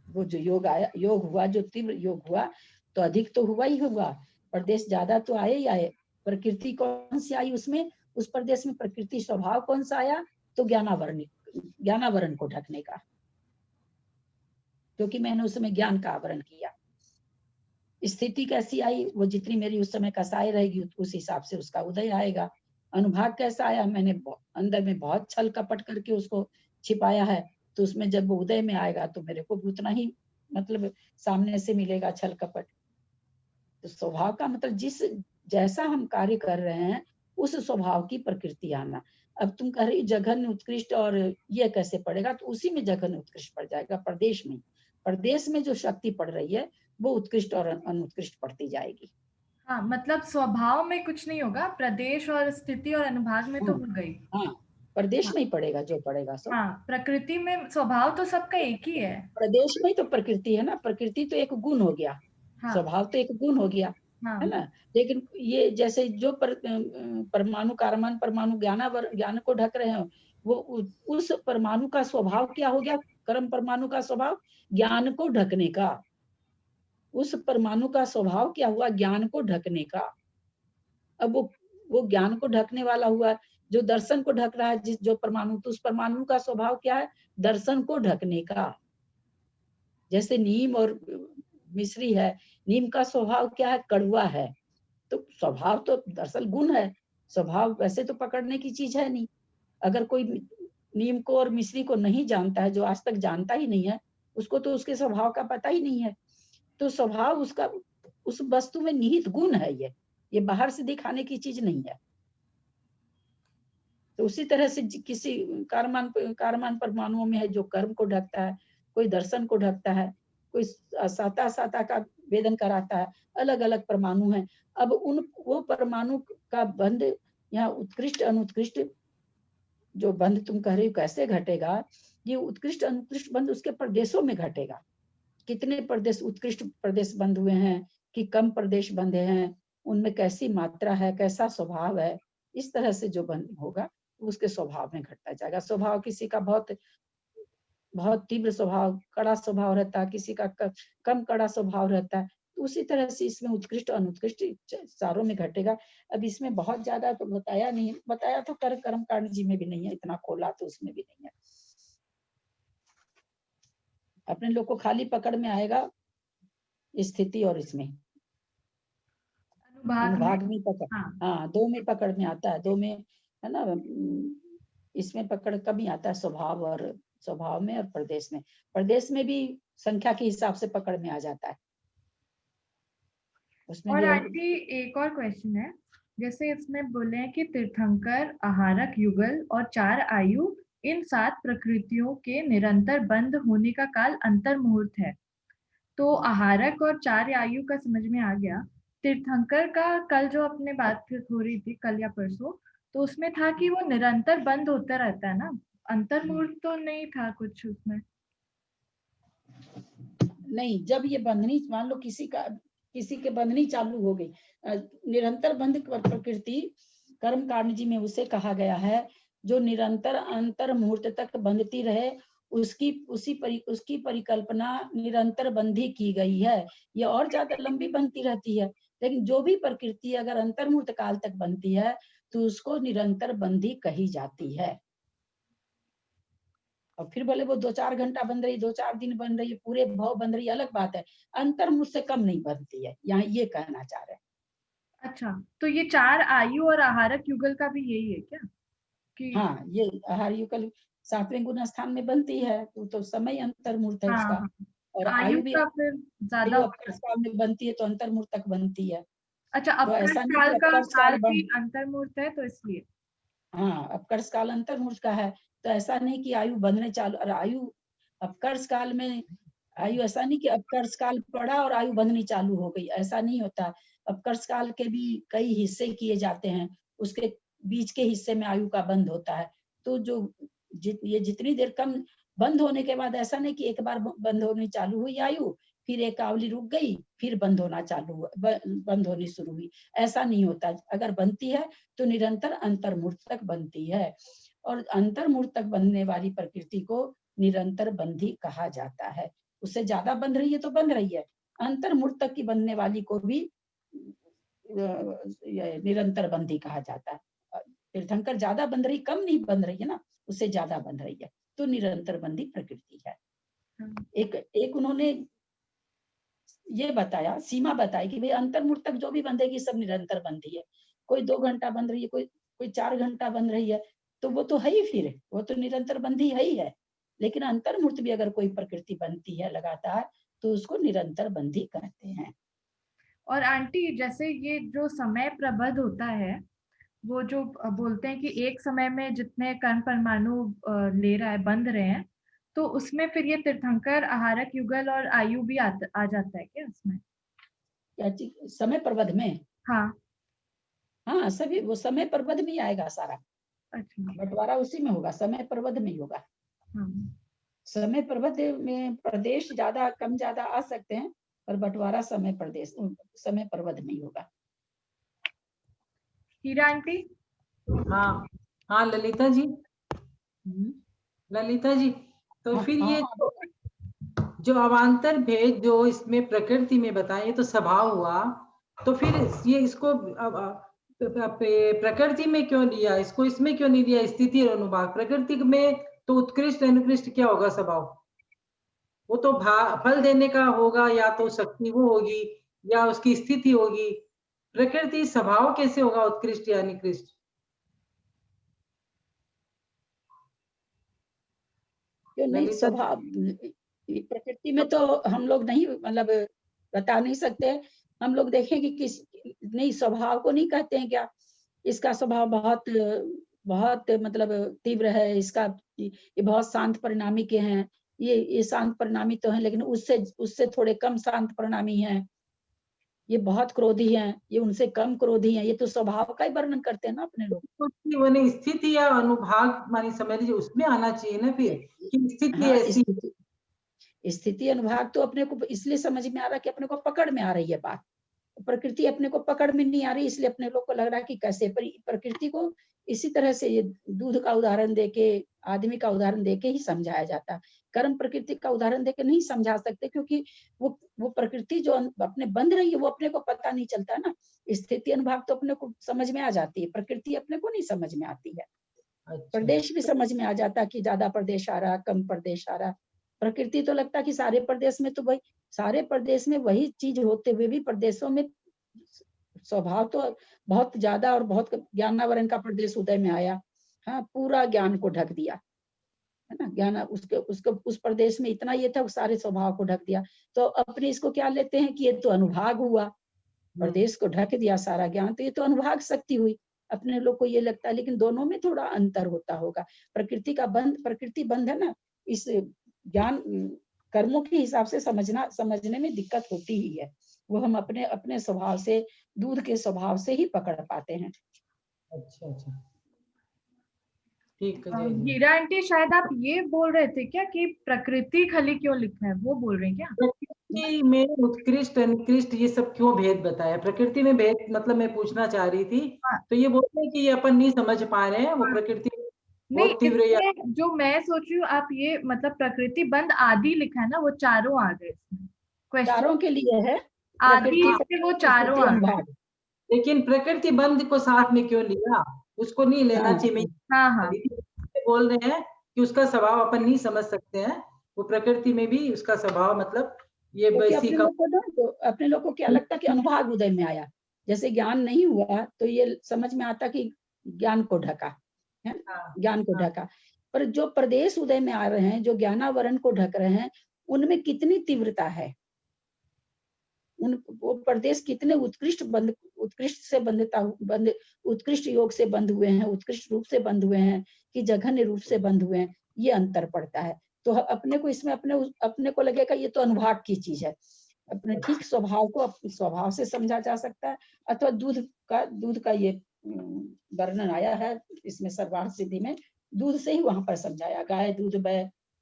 वो जो योग आया, योग हुआ, जो तीव्र योग हुआ, तो अधिक तो हुआ ही हुआ, प्रदेश ज्यादा तो आए ही आए। प्रकृति कौन सी आई उसमें, उस प्रदेश में प्रकृति स्वभाव कौन सा आया? तो ज्ञानावरण को ढकने का, क्योंकि मैंने उस समय ज्ञान का आवरण किया। स्थिति कैसी आई, वो जितनी मेरी उस समय कसाई रहेगी उस हिसाब से उसका उदय आएगा। अनुभाग कैसा आया, मैंने अंदर में बहुत छल कपट करके उसको छिपाया है, तो उसमें जब वो उदय में आएगा तो मेरे को भी उतना ही मतलब सामने से मिलेगा छल कपट। तो स्वभाव का मतलब जिस जैसा हम कार्य कर रहे हैं उस स्वभाव की प्रकृति आना। अब तुम कह रही जघन्य उत्कृष्ट और ये कैसे पड़ेगा, तो उसी में जघन्य उत्कृष्ट पड़ जाएगा। प्रदेश में जो शक्ति पड़ रही है वो उत्कृष्ट और अनुत्कृष्ट पड़ती जाएगी। हाँ, मतलब स्वभाव में कुछ नहीं होगा, प्रदेश और स्थिति और अनुभाग में तो हो गई। हाँ, प्रदेश में ही पड़ेगा जो पड़ेगा सो। हाँ, प्रकृति में स्वभाव तो सबका एक ही है। प्रदेश में ही तो प्रकृति है ना, प्रकृति तो एक गुण हो गया। हाँ, स्वभाव तो एक गुण हो गया। हाँ, है ना। लेकिन ये जैसे जो परमाणु कारमान परमाणु ज्ञान को ढक रहे हैं, वो उस परमाणु का स्वभाव क्या हो गया? कर्म परमाणु का स्वभाव ज्ञान को ढकने का। उस परमाणु का स्वभाव क्या हुआ? ज्ञान को ढकने का। अब वो ज्ञान को ढकने वाला हुआ, जो दर्शन को ढक रहा है जो परमाणु, तो उस परमाणु का स्वभाव क्या है? दर्शन को ढकने का। जैसे नीम और मिश्री है, नीम का स्वभाव क्या है? कड़वा है। तो स्वभाव तो दरअसल गुण है, स्वभाव वैसे तो पकड़ने की चीज है नहीं। अगर कोई नीम को और मिश्री को नहीं जानता है, जो आज तक जानता ही नहीं है, उसको तो उसके स्वभाव का पता ही नहीं है। तो स्वभाव उसका उस वस्तु में निहित गुण है ये, ये बाहर से दिखाने की चीज नहीं है। तो उसी तरह से किसी कारमान परमाणुओं में है जो कर्म को ढकता है, कोई दर्शन को ढकता है, कोई साता साता का वेदन कराता है, अलग अलग परमाणु हैं। अब वो परमाणु का बंध यहाँ उत्कृष्ट अनुत्कृष्ट जो बंध तुम कह रही हो कैसे घटेगा, ये उत्कृष्ट अनुत्कृष्ट बंध उसके प्रदेशों में घटेगा। कितने प्रदेश उत्कृष्ट प्रदेश बंध हुए हैं कि कम प्रदेश बंधे हैं, उनमें कैसी मात्रा है, कैसा स्वभाव है, इस तरह से जो बंध होगा उसके स्वभाव में घटता जाएगा। स्वभाव किसी का बहुत बहुत तीव्र स्वभाव, कड़ा स्वभाव रहता है, किसी का कम कड़ा स्वभाव रहता है। तो उसी तरह से इसमें उत्कृष्ट अनुत्कृष्ट चारों में घटेगा। अब इसमें बहुत ज्यादा तो बताया नहीं, बताया तो कर्म कांड जी में भी नहीं है, इतना खोला तो उसमें भी नहीं है। अपने लोग को खाली पकड़ में आएगा स्थिति और इसमें अनुभाग में पकड़, हाँ 2 में पकड़ में आता है, 2 में है ना, इसमें पकड़ कम ही आता है स्वभाव और स्वभाव में, और प्रदेश में भी संख्या के हिसाब से पकड़ में आ जाता है उसमें। और आंटी एक और क्वेश्चन है, जैसे इसमें बोले हैं कि तीर्थंकर, आहारक, युगल और 4 आयु, इन 7 प्रकृतियों के निरंतर बंद होने का काल अंतर मुहूर्त है। तो आहारक और 4 आयु का समझ में आ गया। तीर्थंकर का कल जो अपने बात हो रही थी, कल या परसों, तो उसमें था कि वो निरंतर बंद होता रहता है ना, अंतर मुहूर्त तो नहीं था कुछ उसमें? नहीं, जब ये बंधनी मान लो किसी के बंधनी चालू हो गई, निरंतर बंध प्रकृति कर्म कांड जी में उसे कहा गया है जो निरंतर अंतर मुहूर्त तक बंधती रहे, उसकी परिकल्पना निरंतर बंधी की गई है। ये और ज्यादा लंबी बनती रहती है, लेकिन जो भी प्रकृति अगर अंतर मुहूर्त काल तक बनती है तो उसको निरंतर बंधी कही जाती है। और फिर बोले वो 2-4 घंटा बन रही, 2-4 दिन बन रही है, पूरे भाव बन रही, अलग बात है। अंतर मुझसे कम नहीं बनती है, यहाँ ये कहना चाह रहे हैं। अच्छा, तो ये 4 आयु और आहारक युगल का भी यही है क्या कि? हाँ, ये आहार युगल 7वें गुण स्थान में बनती है, तो समय अंतर मूर्त है उसका। और आयु भी फिर ज्यादा अपकर्ष काल में बनती है तो अंतर मूर्त तक बनती है। अच्छा, तो अपकर्ष ऐसा नहीं काल कि का अपकर्ष काल काल भी अंतर मुहूर्त है, तो इसलिए हाँ अपकर्ष काल अंतर मूर्त का है। तो ऐसा नहीं कि आयु बंधने चालू, और आयु अपकर्ष काल में आयु, ऐसा नहीं कि अपकर्ष काल पड़ा और आयु बंधनी चालू हो गई, ऐसा नहीं होता। अपकर्ष काल के भी कई हिस्से किए जाते हैं, उसके बीच के हिस्से में आयु का बंध होता है। तो जो ये जितनी देर कम बंद होने के बाद, ऐसा नहीं कि एक बार बंद होनी चालू हुई आयु, फिर एक आवली रुक गई, फिर बंद होना चालू हुआ, बंद होनी शुरू हुई, ऐसा नहीं होता। अगर बनती है तो निरंतर अंतर्मूर्त तक बनती है, और अंतर्मूर्त तक बनने वाली प्रकृति को निरंतर बंधी कहा जाता है। उससे ज्यादा बंध रही है तो बंध रही है, अंतर्मूर्त तक की बनने वाली को भी निरंतर बंधी कहा जाता है। तीर्थंकर ज्यादा बंध रही, कम नहीं बंध रही है ना, उससे ज्यादा बंध रही है, तो निरंतर बंधी प्रकृति है। एक उन्होंने ये बताया, सीमा बताई कि भाई अंतर्मूर्त तक जो भी बंधेगी सब निरंतर बंधी है। कोई 2 घंटा बंध रही है, कोई 4 घंटा बंध रही है, तो वो तो है ही, फिर वो तो निरंतर बंधी है ही है। लेकिन अंतर्मूर्त भी अगर कोई प्रकृति बनती है लगातार तो उसको निरंतर बंधी कहते हैं। और आंटी जैसे ये जो समय प्रबद्ध होता है, वो जो बोलते हैं कि एक समय में जितने कण परमाणु ले रहा है, बंध रहे हैं, तो उसमें फिर ये तीर्थंकर, आहारक, युगल और आयु भी आ जाता है क्या उसमें? समय प्रबद्ध में? हाँ सभी वो समय प्रबद्ध में आएगा सारा। अच्छा, बंटवारा उसी में होगा, समय प्रबद्ध में ही होगा। समय प्रबद्ध में प्रदेश ज्यादा कम ज्यादा आ सकते हैं, पर बंटवारा समय प्रबद्ध में ही होगा। हीरा आंटी? हाँ ललिता जी, तो फिर ये जो अवान्तर भेद जो इसमें प्रकृति में बताए तो स्वभाव हुआ, तो फिर ये इसको प्रकृति में क्यों लिया, इसको इसमें क्यों नहीं लिया? स्थिति और अनुभाग प्रकृति में तो उत्कृष्ट अनुकृष्ट क्या होगा स्वभाव? वो तो फल देने का होगा, या तो शक्ति वो होगी या उसकी स्थिति होगी। प्रकृति स्वभाव कैसे होगा उत्कृष्ट या निकृष्ट? नहीं, स्वभाव प्रकृति में तो हम लोग नहीं, मतलब बता नहीं सकते। हम लोग देखें कि नहीं, स्वभाव को नहीं कहते हैं क्या? इसका स्वभाव बहुत बहुत मतलब तीव्र है, इसका ये बहुत शांत परिणामी के हैं, ये शांत परिणामी तो हैं, लेकिन उससे थोड़े कम शांत परिणामी हैं। ये बहुत क्रोधी हैं, ये उनसे कम क्रोधी हैं। ये तो स्वभाव का ही वर्णन करते हैं ना अपने लोग। तो वो स्थिति या अनुभाग मानी समझ लीजिए, उसमें आना चाहिए ना फिर कि स्थिति हाँ, ऐसी। स्थिति अनुभाग तो अपने को इसलिए समझ में आ रहा है कि अपने को पकड़ में आ रही है बात। प्रकृति अपने को पकड़ में नहीं आ रही, इसलिए अपने लोग को लग रहा है कि कैसे। पर प्रकृति को इसी तरह से ये दूध का उदाहरण देके, आदमी का उदाहरण देके ही समझाया जाता है। कर्म प्रकृति का उदाहरण देके नहीं समझा सकते, क्योंकि वो प्रकृति जो अपने बंध रही है वो अपने को पता नहीं चलता ना। स्थिति अनुभाग तो अपने को समझ में आ जाती है, प्रकृति अपने को नहीं समझ में आती है। प्रदेश भी समझ में आ जाता कि ज्यादा प्रदेश आ रहा, कम प्रदेश आ रहा। प्रकृति तो लगता कि सारे प्रदेश में तो भाई, सारे प्रदेश में वही चीज होते हुए भी प्रदेशों में स्वभाव तो बहुत ज्यादा और बहुत ज्ञानावरण का प्रदेश उदय में आया। हाँ, पूरा ज्ञान को ढक दिया है ना। ज्ञान उसको उस प्रदेश में इतना ये था, सारे स्वभाव को ढक दिया। तो अपने इसको क्या लेते हैं कि ये तो अनुभाग हुआ, प्रदेश को ढक दिया सारा ज्ञान, तो ये तो अनुभाग शक्ति हुई। अपने लोग को ये लगता है, लेकिन दोनों में थोड़ा अंतर होता होगा। प्रकृति का बंध, प्रकृति बंध है ना, इस ज्ञान कर्मों के हिसाब से समझने में दिक्कत होती ही है। वो हम अपने स्वभाव से, दूध के स्वभाव से ही पकड़ पाते हैं। अच्छा, ठीक है। हीरा आंटी, शायद आप ये बोल रहे थे क्या कि प्रकृति खाली क्यों लिखा है, वो बोल रहे हैं क्या? प्रकृति में उत्कृष्ट अनिकृष्ट ये सब क्यों भेद बताया? प्रकृति में भेद मतलब मैं पूछना चाह रही थी। तो ये बोलते हैं कि ये अपन नहीं समझ पा रहे हैं, वो प्रकृति बहुत तीव्र या जो मैं सोच रही हूँ, आप ये मतलब प्रकृति बंद आदि लिखा है ना, वो चारों आ गए इसमें। चारों के लिए है आदि से वो चारों आ गए। लेकिन प्रकृति बंद को साथ में क्यों लिया? उसको नहीं लेना चाहिए। हाँ, बोल रहे हैं कि उसका स्वभाव अपन नहीं समझ सकते हैं, वो प्रकृति में भी उसका स्वभाव मतलब ये वैसी अपने लोग को क्या लगता कि अनुभाग उदय में आया, जैसे ज्ञान नहीं हुआ तो ये समझ में आता कि ज्ञान को ढका है, ज्ञान को ढका। पर जो प्रदेश उदय में आ रहे हैं, जो ज्ञानावरण को ढक रहे हैं, उनमें कितनी तीव्रता है, वो प्रदेश कितने उत्कृष्ट उत्कृष्ट योग से बंध हुए हैं, उत्कृष्ट रूप से बंध हुए हैं कि जघन्य रूप से बंध हुए हैं, ये अंतर पड़ता है। तो अपने को इसमें अपने को लगेगा ये तो अनुभाग की चीज है। अपने ठीक स्वभाव को स्वभाव से समझा जा सकता है, अथवा दूध का ये वर्णन आया है इसमें सर्वार्थ सिद्धि में, दूध से ही वहां पर समझाया, गाय दूध,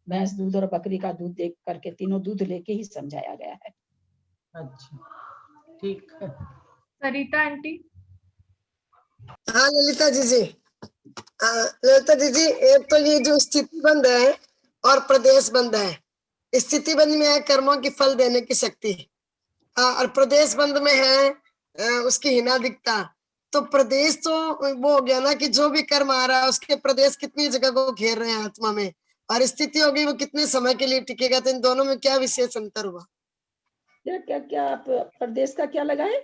भैंस दूध और बकरी का दूध देख करके तीनों दूध लेके ही समझाया गया है। अच्छा, ठीक है। सरिता आंटी। हाँ ललिता जी, ललिता जी, एक तो ये जो स्थिति बंद है और प्रदेश बंद है, स्थिति बंद में है कर्मों की फल देने की शक्ति, और प्रदेश बंद में है उसकी हीनादिकता। तो प्रदेश तो वो हो गया ना कि जो भी कर्म आ रहा है उसके प्रदेश कितनी जगह को घेर रहे हैं आत्मा में, और स्थिति होगी वो कितने समय के लिए टिकेगा। तो इन दोनों में क्या विशेष अंतर हुआ? क्या प्रदेश का क्या लगा है?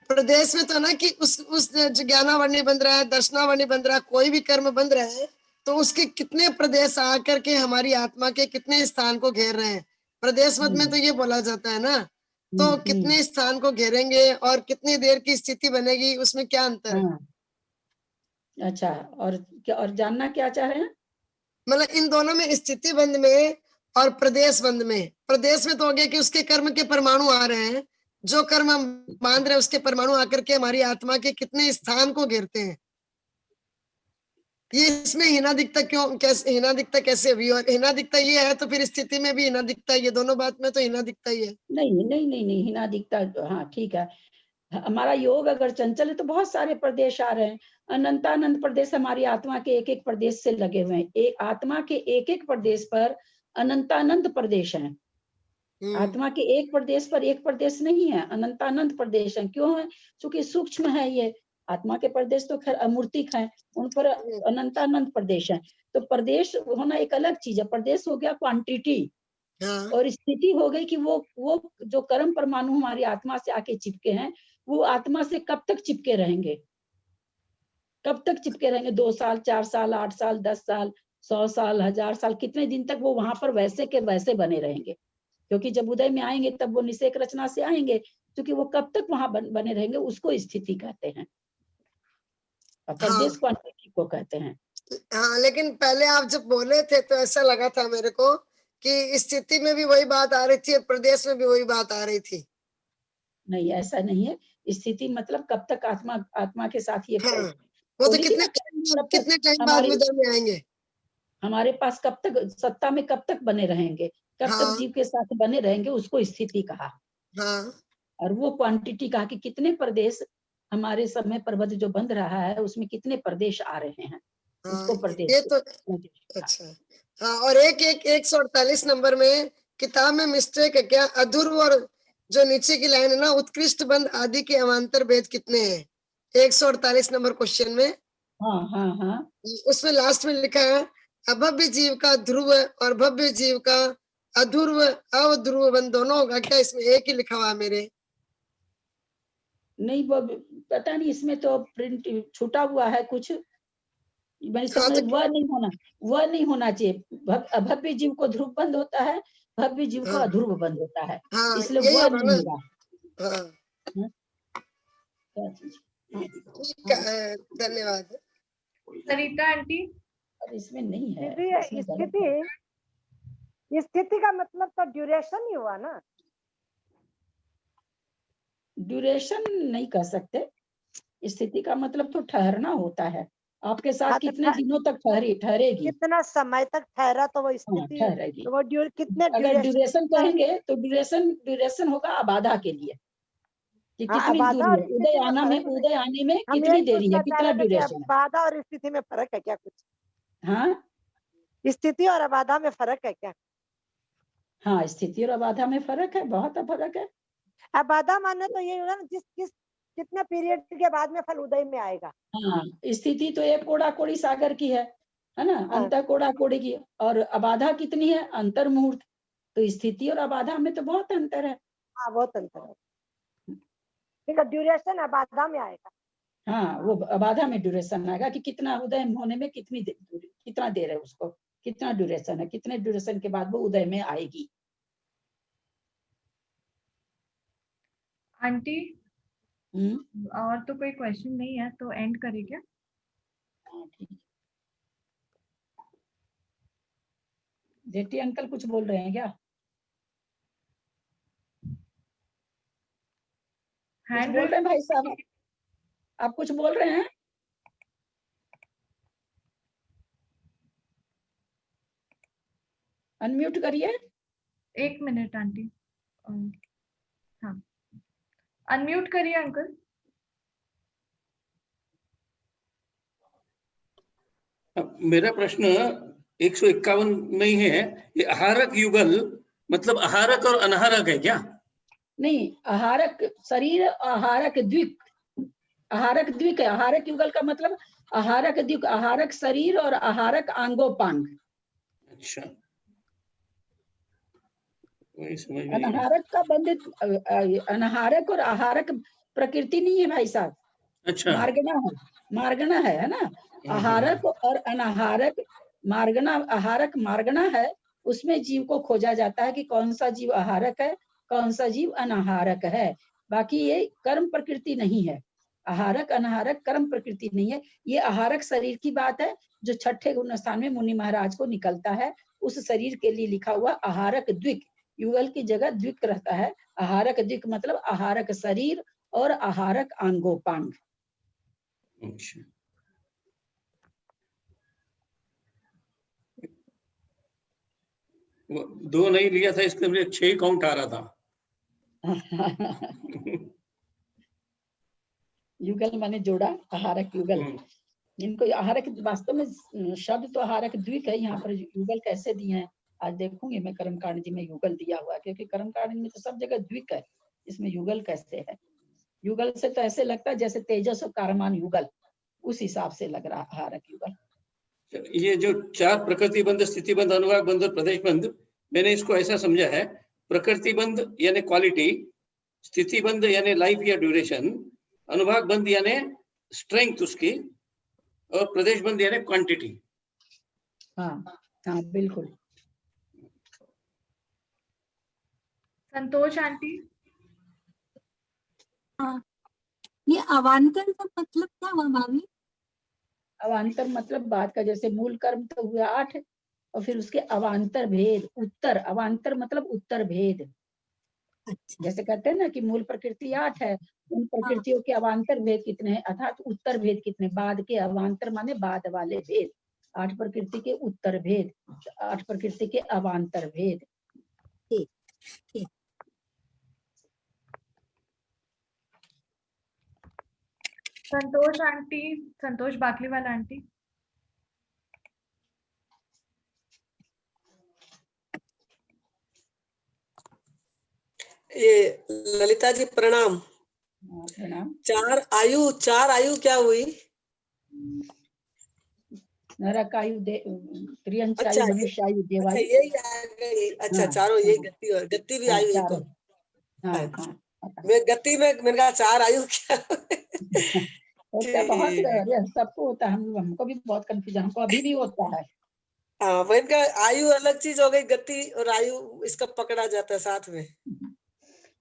प्रदेश में तो ना कि उस जो ज्ञानावरणी बन रहा है, दर्शनावरणी बन रहा है, कोई भी कर्म बन रहा है तो उसके कितने प्रदेश आकर के हमारी आत्मा के कितने स्थान को घेर रहे हैं। प्रदेश मत में तो ये बोला जाता है ना, तो कितने स्थान को घेरेंगे और कितनी देर की स्थिति बनेगी, उसमें क्या अंतर है? अच्छा, और जानना क्या चाह रहे हैं? मतलब इन दोनों में, स्थिति बंद में और प्रदेश बंद में। प्रदेश में तो हो गया कि उसके कर्म के परमाणु आ रहे हैं, जो कर्म हम बांध रहे हैं उसके परमाणु आकर के हमारी आत्मा के कितने स्थान को घेरते हैं। ये इसमें हीनादिकता क्यों, कैसे हीनादिकता कैसे हुई? और हीनादिकता ये है तो फिर स्थिति में भी हीनादिकता, ये दोनों बात में तो हीनादिकता ही है। नहीं, हीनादिकता, हाँ ठीक है। हमारा योग अगर चंचल है तो बहुत सारे प्रदेश आ रहे हैं, अनंतानंत प्रदेश हमारी आत्मा के एक एक प्रदेश से लगे हुए हैं। एक आत्मा के एक एक प्रदेश पर अनंतानंत प्रदेश हैं। आत्मा के एक प्रदेश पर एक प्रदेश नहीं है, अनंतानंत प्रदेश है। क्यों है? क्योंकि सूक्ष्म है ये। आत्मा के प्रदेश तो खैर अमूर्तिक हैं, उन पर अनंतानंत प्रदेश है। तो प्रदेश होना एक अलग चीज है। प्रदेश हो गया क्वांटिटी, और स्थिति हो गई कि वो जो कर्म परमाणु हमारी आत्मा से आके चिपके हैं, वो आत्मा से कब तक चिपके रहेंगे, कब तक चिपके रहेंगे? 2 साल, 4 साल, 8 साल, 10 साल, 100 साल, 1000 साल, कितने दिन तक वो वहां पर वैसे के वैसे बने रहेंगे? क्योंकि जब उदय में आएंगे तब वो निषेक रचना से आएंगे, क्योंकि वो कब तक वहां बने रहेंगे उसको स्थिति कहते हैं, और प्रदेश क्वांटिटी को कहते हैं। हाँ, लेकिन पहले आप जब बोले थे तो ऐसा लगा था मेरे को कि स्थिति में भी वही बात आ रही थी और प्रदेश में भी वही बात आ रही थी। नहीं, ऐसा नहीं है। स्थिति मतलब कब तक आत्मा के साथ ये हाँ, वो तो कितने टाइम बाद में उधर में आएंगे, हमारे पास कब तक सत्ता में कब तक बने रहेंगे, कब तक जीव के साथ बने रहेंगे, उसको स्थिति कहा। हाँ, और वो क्वांटिटी कहा कि कितने प्रदेश हमारे समय पर्वत जो बंध रहा है उसमें कितने प्रदेश आ रहे हैं, उसको प्रदेश। ये तो अच्छा। हाँ, और 148 नंबर में किताब में मिस्टेक है क्या? अधूर्व और जो नीचे की लाइन है ना, उत्कृष्ट बंध आदि के अवान्तर भेद कितने हैं? 148 नंबर क्वेश्चन में। हाँ हाँ हाँ, उसमें लास्ट में लिखा है अभव्य जीव का ध्रुव और भव्य जीव का अध्रुव अध्रुव बंध दोनों होगा क्या? इसमें एक ही लिखा हुआ मेरे। नहीं वो पता नहीं, इसमें तो प्रिंट छूटा हुआ है कुछ, मैं समझ वह नहीं होना चाहिए। अभव्य जीव को ध्रुव बंध होता है, भव्य जीव को अध्रुव बंध होता है, इसलिए वह नहीं होगा। ठीक है, धन्यवाद। सरिता आंटी, इसमें नहीं है। स्थिति का मतलब तो ड्यूरेशन ही हुआ ना। ड्यूरेशन नहीं कह सकते, स्थिति का मतलब तो ठहरना होता है। आपके साथ कितने दिनों तक ठहरेगी, कितना समय तक ठहरा तो वो स्थिति ठहरेगी। तो वो कितने अगर ड्यूरेशन कहेंगे तो ड्यूरेशन होगा आबाधा के लिए कि कितनी दूरी है, उदय आने में कितनी देरी है, कितना ड्यूरेशन है। आबाधा और स्थिति में फर्क है क्या कुछ? हाँ, स्थिति और आबाधा में फर्क है क्या? हाँ, स्थिति और आबाधा में फर्क है, बहुत फर्क है। आबाधा माने तो ये होगा ना कितने पीरियड के बाद में फल उदय में आएगा। हाँ, स्थिति तो एक कोड़ा कोड़ी सागर की है ना, अंतर कोड़ा कोड़ी की। और आबाधा कितनी है, अंतर मुहूर्त। तो स्थिति और आबाधा में तो बहुत अंतर है। हाँ, बहुत अंतर है। ठीक है, ड्यूरेशन आबाधा में आएगा। हाँ, वो आबाधा में ड्यूरेशन आएगा कि कितना उदय होने में कितनी कितना देर है, उसको कितना ड्यूरेशन है, कितने ड्यूरेशन के बाद वो उदय में आएगी। आंटी और तो कोई क्वेश्चन नहीं है तो एंड करें क्या? जेठी अंकल कुछ बोल रहे हैं क्या? कुछ बोल रहे हैं भाई साहब, आप कुछ बोल रहे हैं? अनम्यूट करिए। 1 मिनट आंटी, हाँ अनम्यूट करिए अंकल। मेरा प्रश्न 151 में ही है, ये आहारक युगल मतलब आहारक और अनाहारक है क्या? नहीं, आहारक शरीर, आहारक द्विक, आहारक द्विक है। आहारक युगल का मतलब आहारक द्विक, आहारक शरीर और आहारक आंगोपांग। अच्छा, अनाहारक का बंध, अनाहारक और आहारक प्रकृति नहीं है भाई साहब। अच्छा, मार्गना है ना। आहारक और अनाहारक, मार्गना, आहारक मार्गना है, उसमें जीव को खोजा जाता है कि कौन सा जीव आहारक है, कौन सा जीव अनाहारक है। बाकी ये कर्म प्रकृति नहीं है। आहारक अनाहारक कर्म प्रकृति नहीं है। ये आहारक शरीर की बात है जो छठे गुण स्थान में मुनि महाराज को निकलता है, उस शरीर के लिए लिखा हुआ आहारक द्विक, युगल की जगह द्विक रहता है। आहारक द्विक मतलब आहारक शरीर और आहारक आंगोपांग। अच्छा, दो नहीं लिया था, इसके लिए 6 काउंट आ रहा था। युगल माने जोड़ा, आहारक युगल। इनको आहारक वास्तव में शब्द तो आहारक द्विक है, यहाँ पर युगल कैसे दिए हैं आज देखूंगी मैं। कर्मकांड जी में युगल दिया हुआ है, क्योंकि कर्मकांड में तो सब जगह द्विक है, इसमें युगल कैसे है? युगल से तो ऐसे लगता है जैसे तेजस और कारमान युगल, उस हिसाब से लग रहा आहारक युगल। ये जो 4 प्रकृति बंध, स्थिति बंध, अनुभाग बंध और प्रदेश बंध, मैंने इसको ऐसा समझा है, प्रकृति बंध यानी क्वालिटी, स्थिति बंध यानी लाइफ या ड्यूरेशन, अनुभाग बंध यानी स्ट्रेंथ उसकी, और प्रदेश बंध यानी क्वांटिटी। हाँ हाँ बिल्कुल। संतोष आंटी, हाँ, ये अवान्तर का मतलब क्या हुआ भाभी? अवान्तर मतलब बात का, जैसे मूल कर्म तो हुआ 8 और फिर उसके अवान्तर भेद, उत्तर, अवान्तर मतलब उत्तर भेद। अच्छा। जैसे कहते हैं ना कि मूल प्रकृति 8 है, उन प्रकृतियों के अवान्तर भेद कितने हैं, अर्थात उत्तर भेद कितने, बाद के, अवान्तर माने बाद वाले भेद, 8 प्रकृति के उत्तर भेद, 8 प्रकृति के अवान्तर भेद। ठीक ठीक। संतोष आंटी, संतोष बाकलीवाल आंटी। ये ललिता जी प्रणाम। प्रणाम। चार आयु क्या हुई? नरक आयु, त्रियंच अच्छा, आयु, मनुष्य आयु, अच्छा देवायु। यही आ गई। अच्छा हाँ, चारों यही हाँ, गति और गति भी हाँ, आयु एक चारों। हो। हाँ, अच्छा, हाँ। मैं गति में मैंने कहा 4 आयु क्या? होता बहुत, ठीक है। अरे सबको होता है, हमको भी बहुत कंफ्यूजन, हमको अभी भी होता है। हाँ, मैंने कहा आयु अलग चीज हो गई, गति और आयु इसका पकड़ा जाता है साथ में।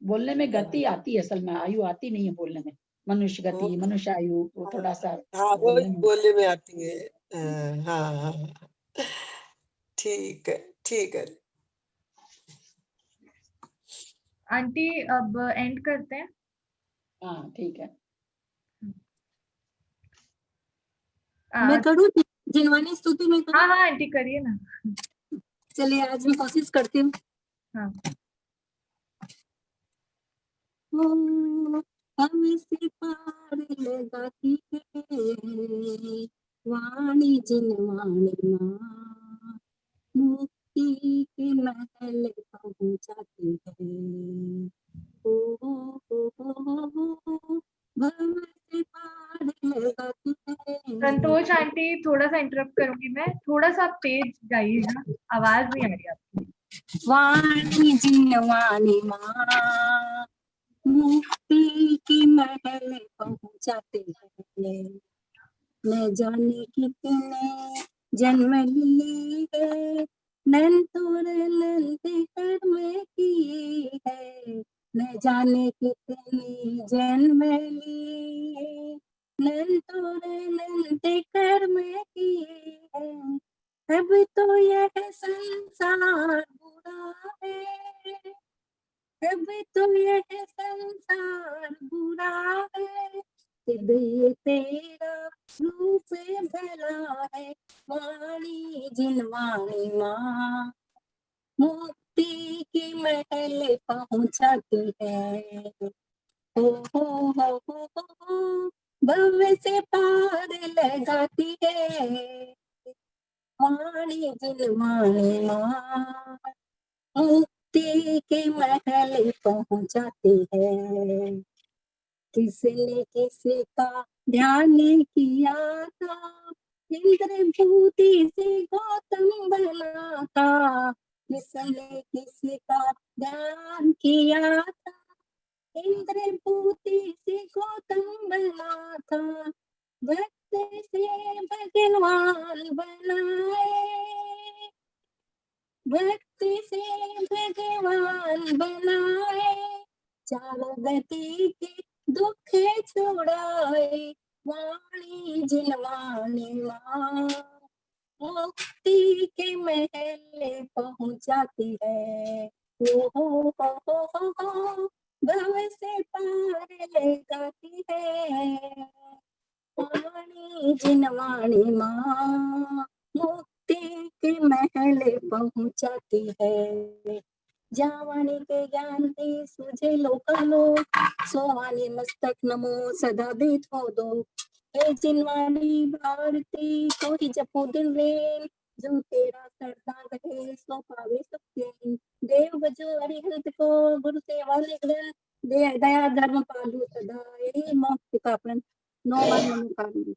बोलने में गति आती है, असल में आयु आती नहीं है बोलने में। मनुष्य गति, वो- मनुष्य आयु, वो थोड़ा सा हाँ वो बोलने में। बोलने में आती है। हाँ हाँ, ठीक है ठीक है। आंटी अब एंड करते हैं। हाँ ठीक है। मैं करूँ जिनवानी स्तुति में करूँ? हाँ हाँ आंटी करिए ना। चलिए आज मैं कोशिश करती हूँ। हाँ। हमसे पार लगाती है वाणी जिनवाणी माँ, मुक्ति के महल पहुँचाती है। भव से पार लगाती है। संतोष आंटी थोड़ा सा इंटरप्ट करूंगी मैं, थोड़ा सा तेज गाइएगा, आवाज नहीं आ रही आपकी। वाणी जिनवाणी माँ, मुक्ति के महल पहुँचाते हैं। न जाने कितने जन्म लिए है, नंतुर नंदे कर्म किए है। न जाने कितने जन्म लिए, नंतुर नंदे कर्म किए है। अब तो यह संसार बुरा है, अब तो यह संसार बुरा है। हृदय तेरा रूप भला है, वाणी जिनवाणी माँ, मुक्ति के महल पहुँचाती है। हो भव से पार लगाती है, वाणी जिनवाणी माँ, मुक्ति के महल पहुँचाती है। किसने किसी का ध्यान किया था, इंद्र भूति से गौतम बना था। किसने किसी का ध्यान किया था, इंद्र भूति से गौतम बना था। भक्त से भगवान बनाए, भक्त से भगवान बनाए। चारों गति के दुख छुड़ाए, वाणी जिनवाणी माँ, मुक्ति के महल पहुँचाती है। हो भव से पार लगाती है, वाणी जिनवाणी माँ, मुक्ति के महल पहुँचाती है। जावाणी के ज्ञान दे सुझे लोकालो, सोवानी मस्तक नमो सदा बेथ हो दो। हे जिनवाणी भारती को ही जपो दिन रेन, जो तेरा सरदार रहे सो पावे सत्य। देव बजो अरिहंत को गुरु सेवा निग्रह, दया धर्म पालू सदा, यही मोक्ष का प्रण। 9 बार नमो काली।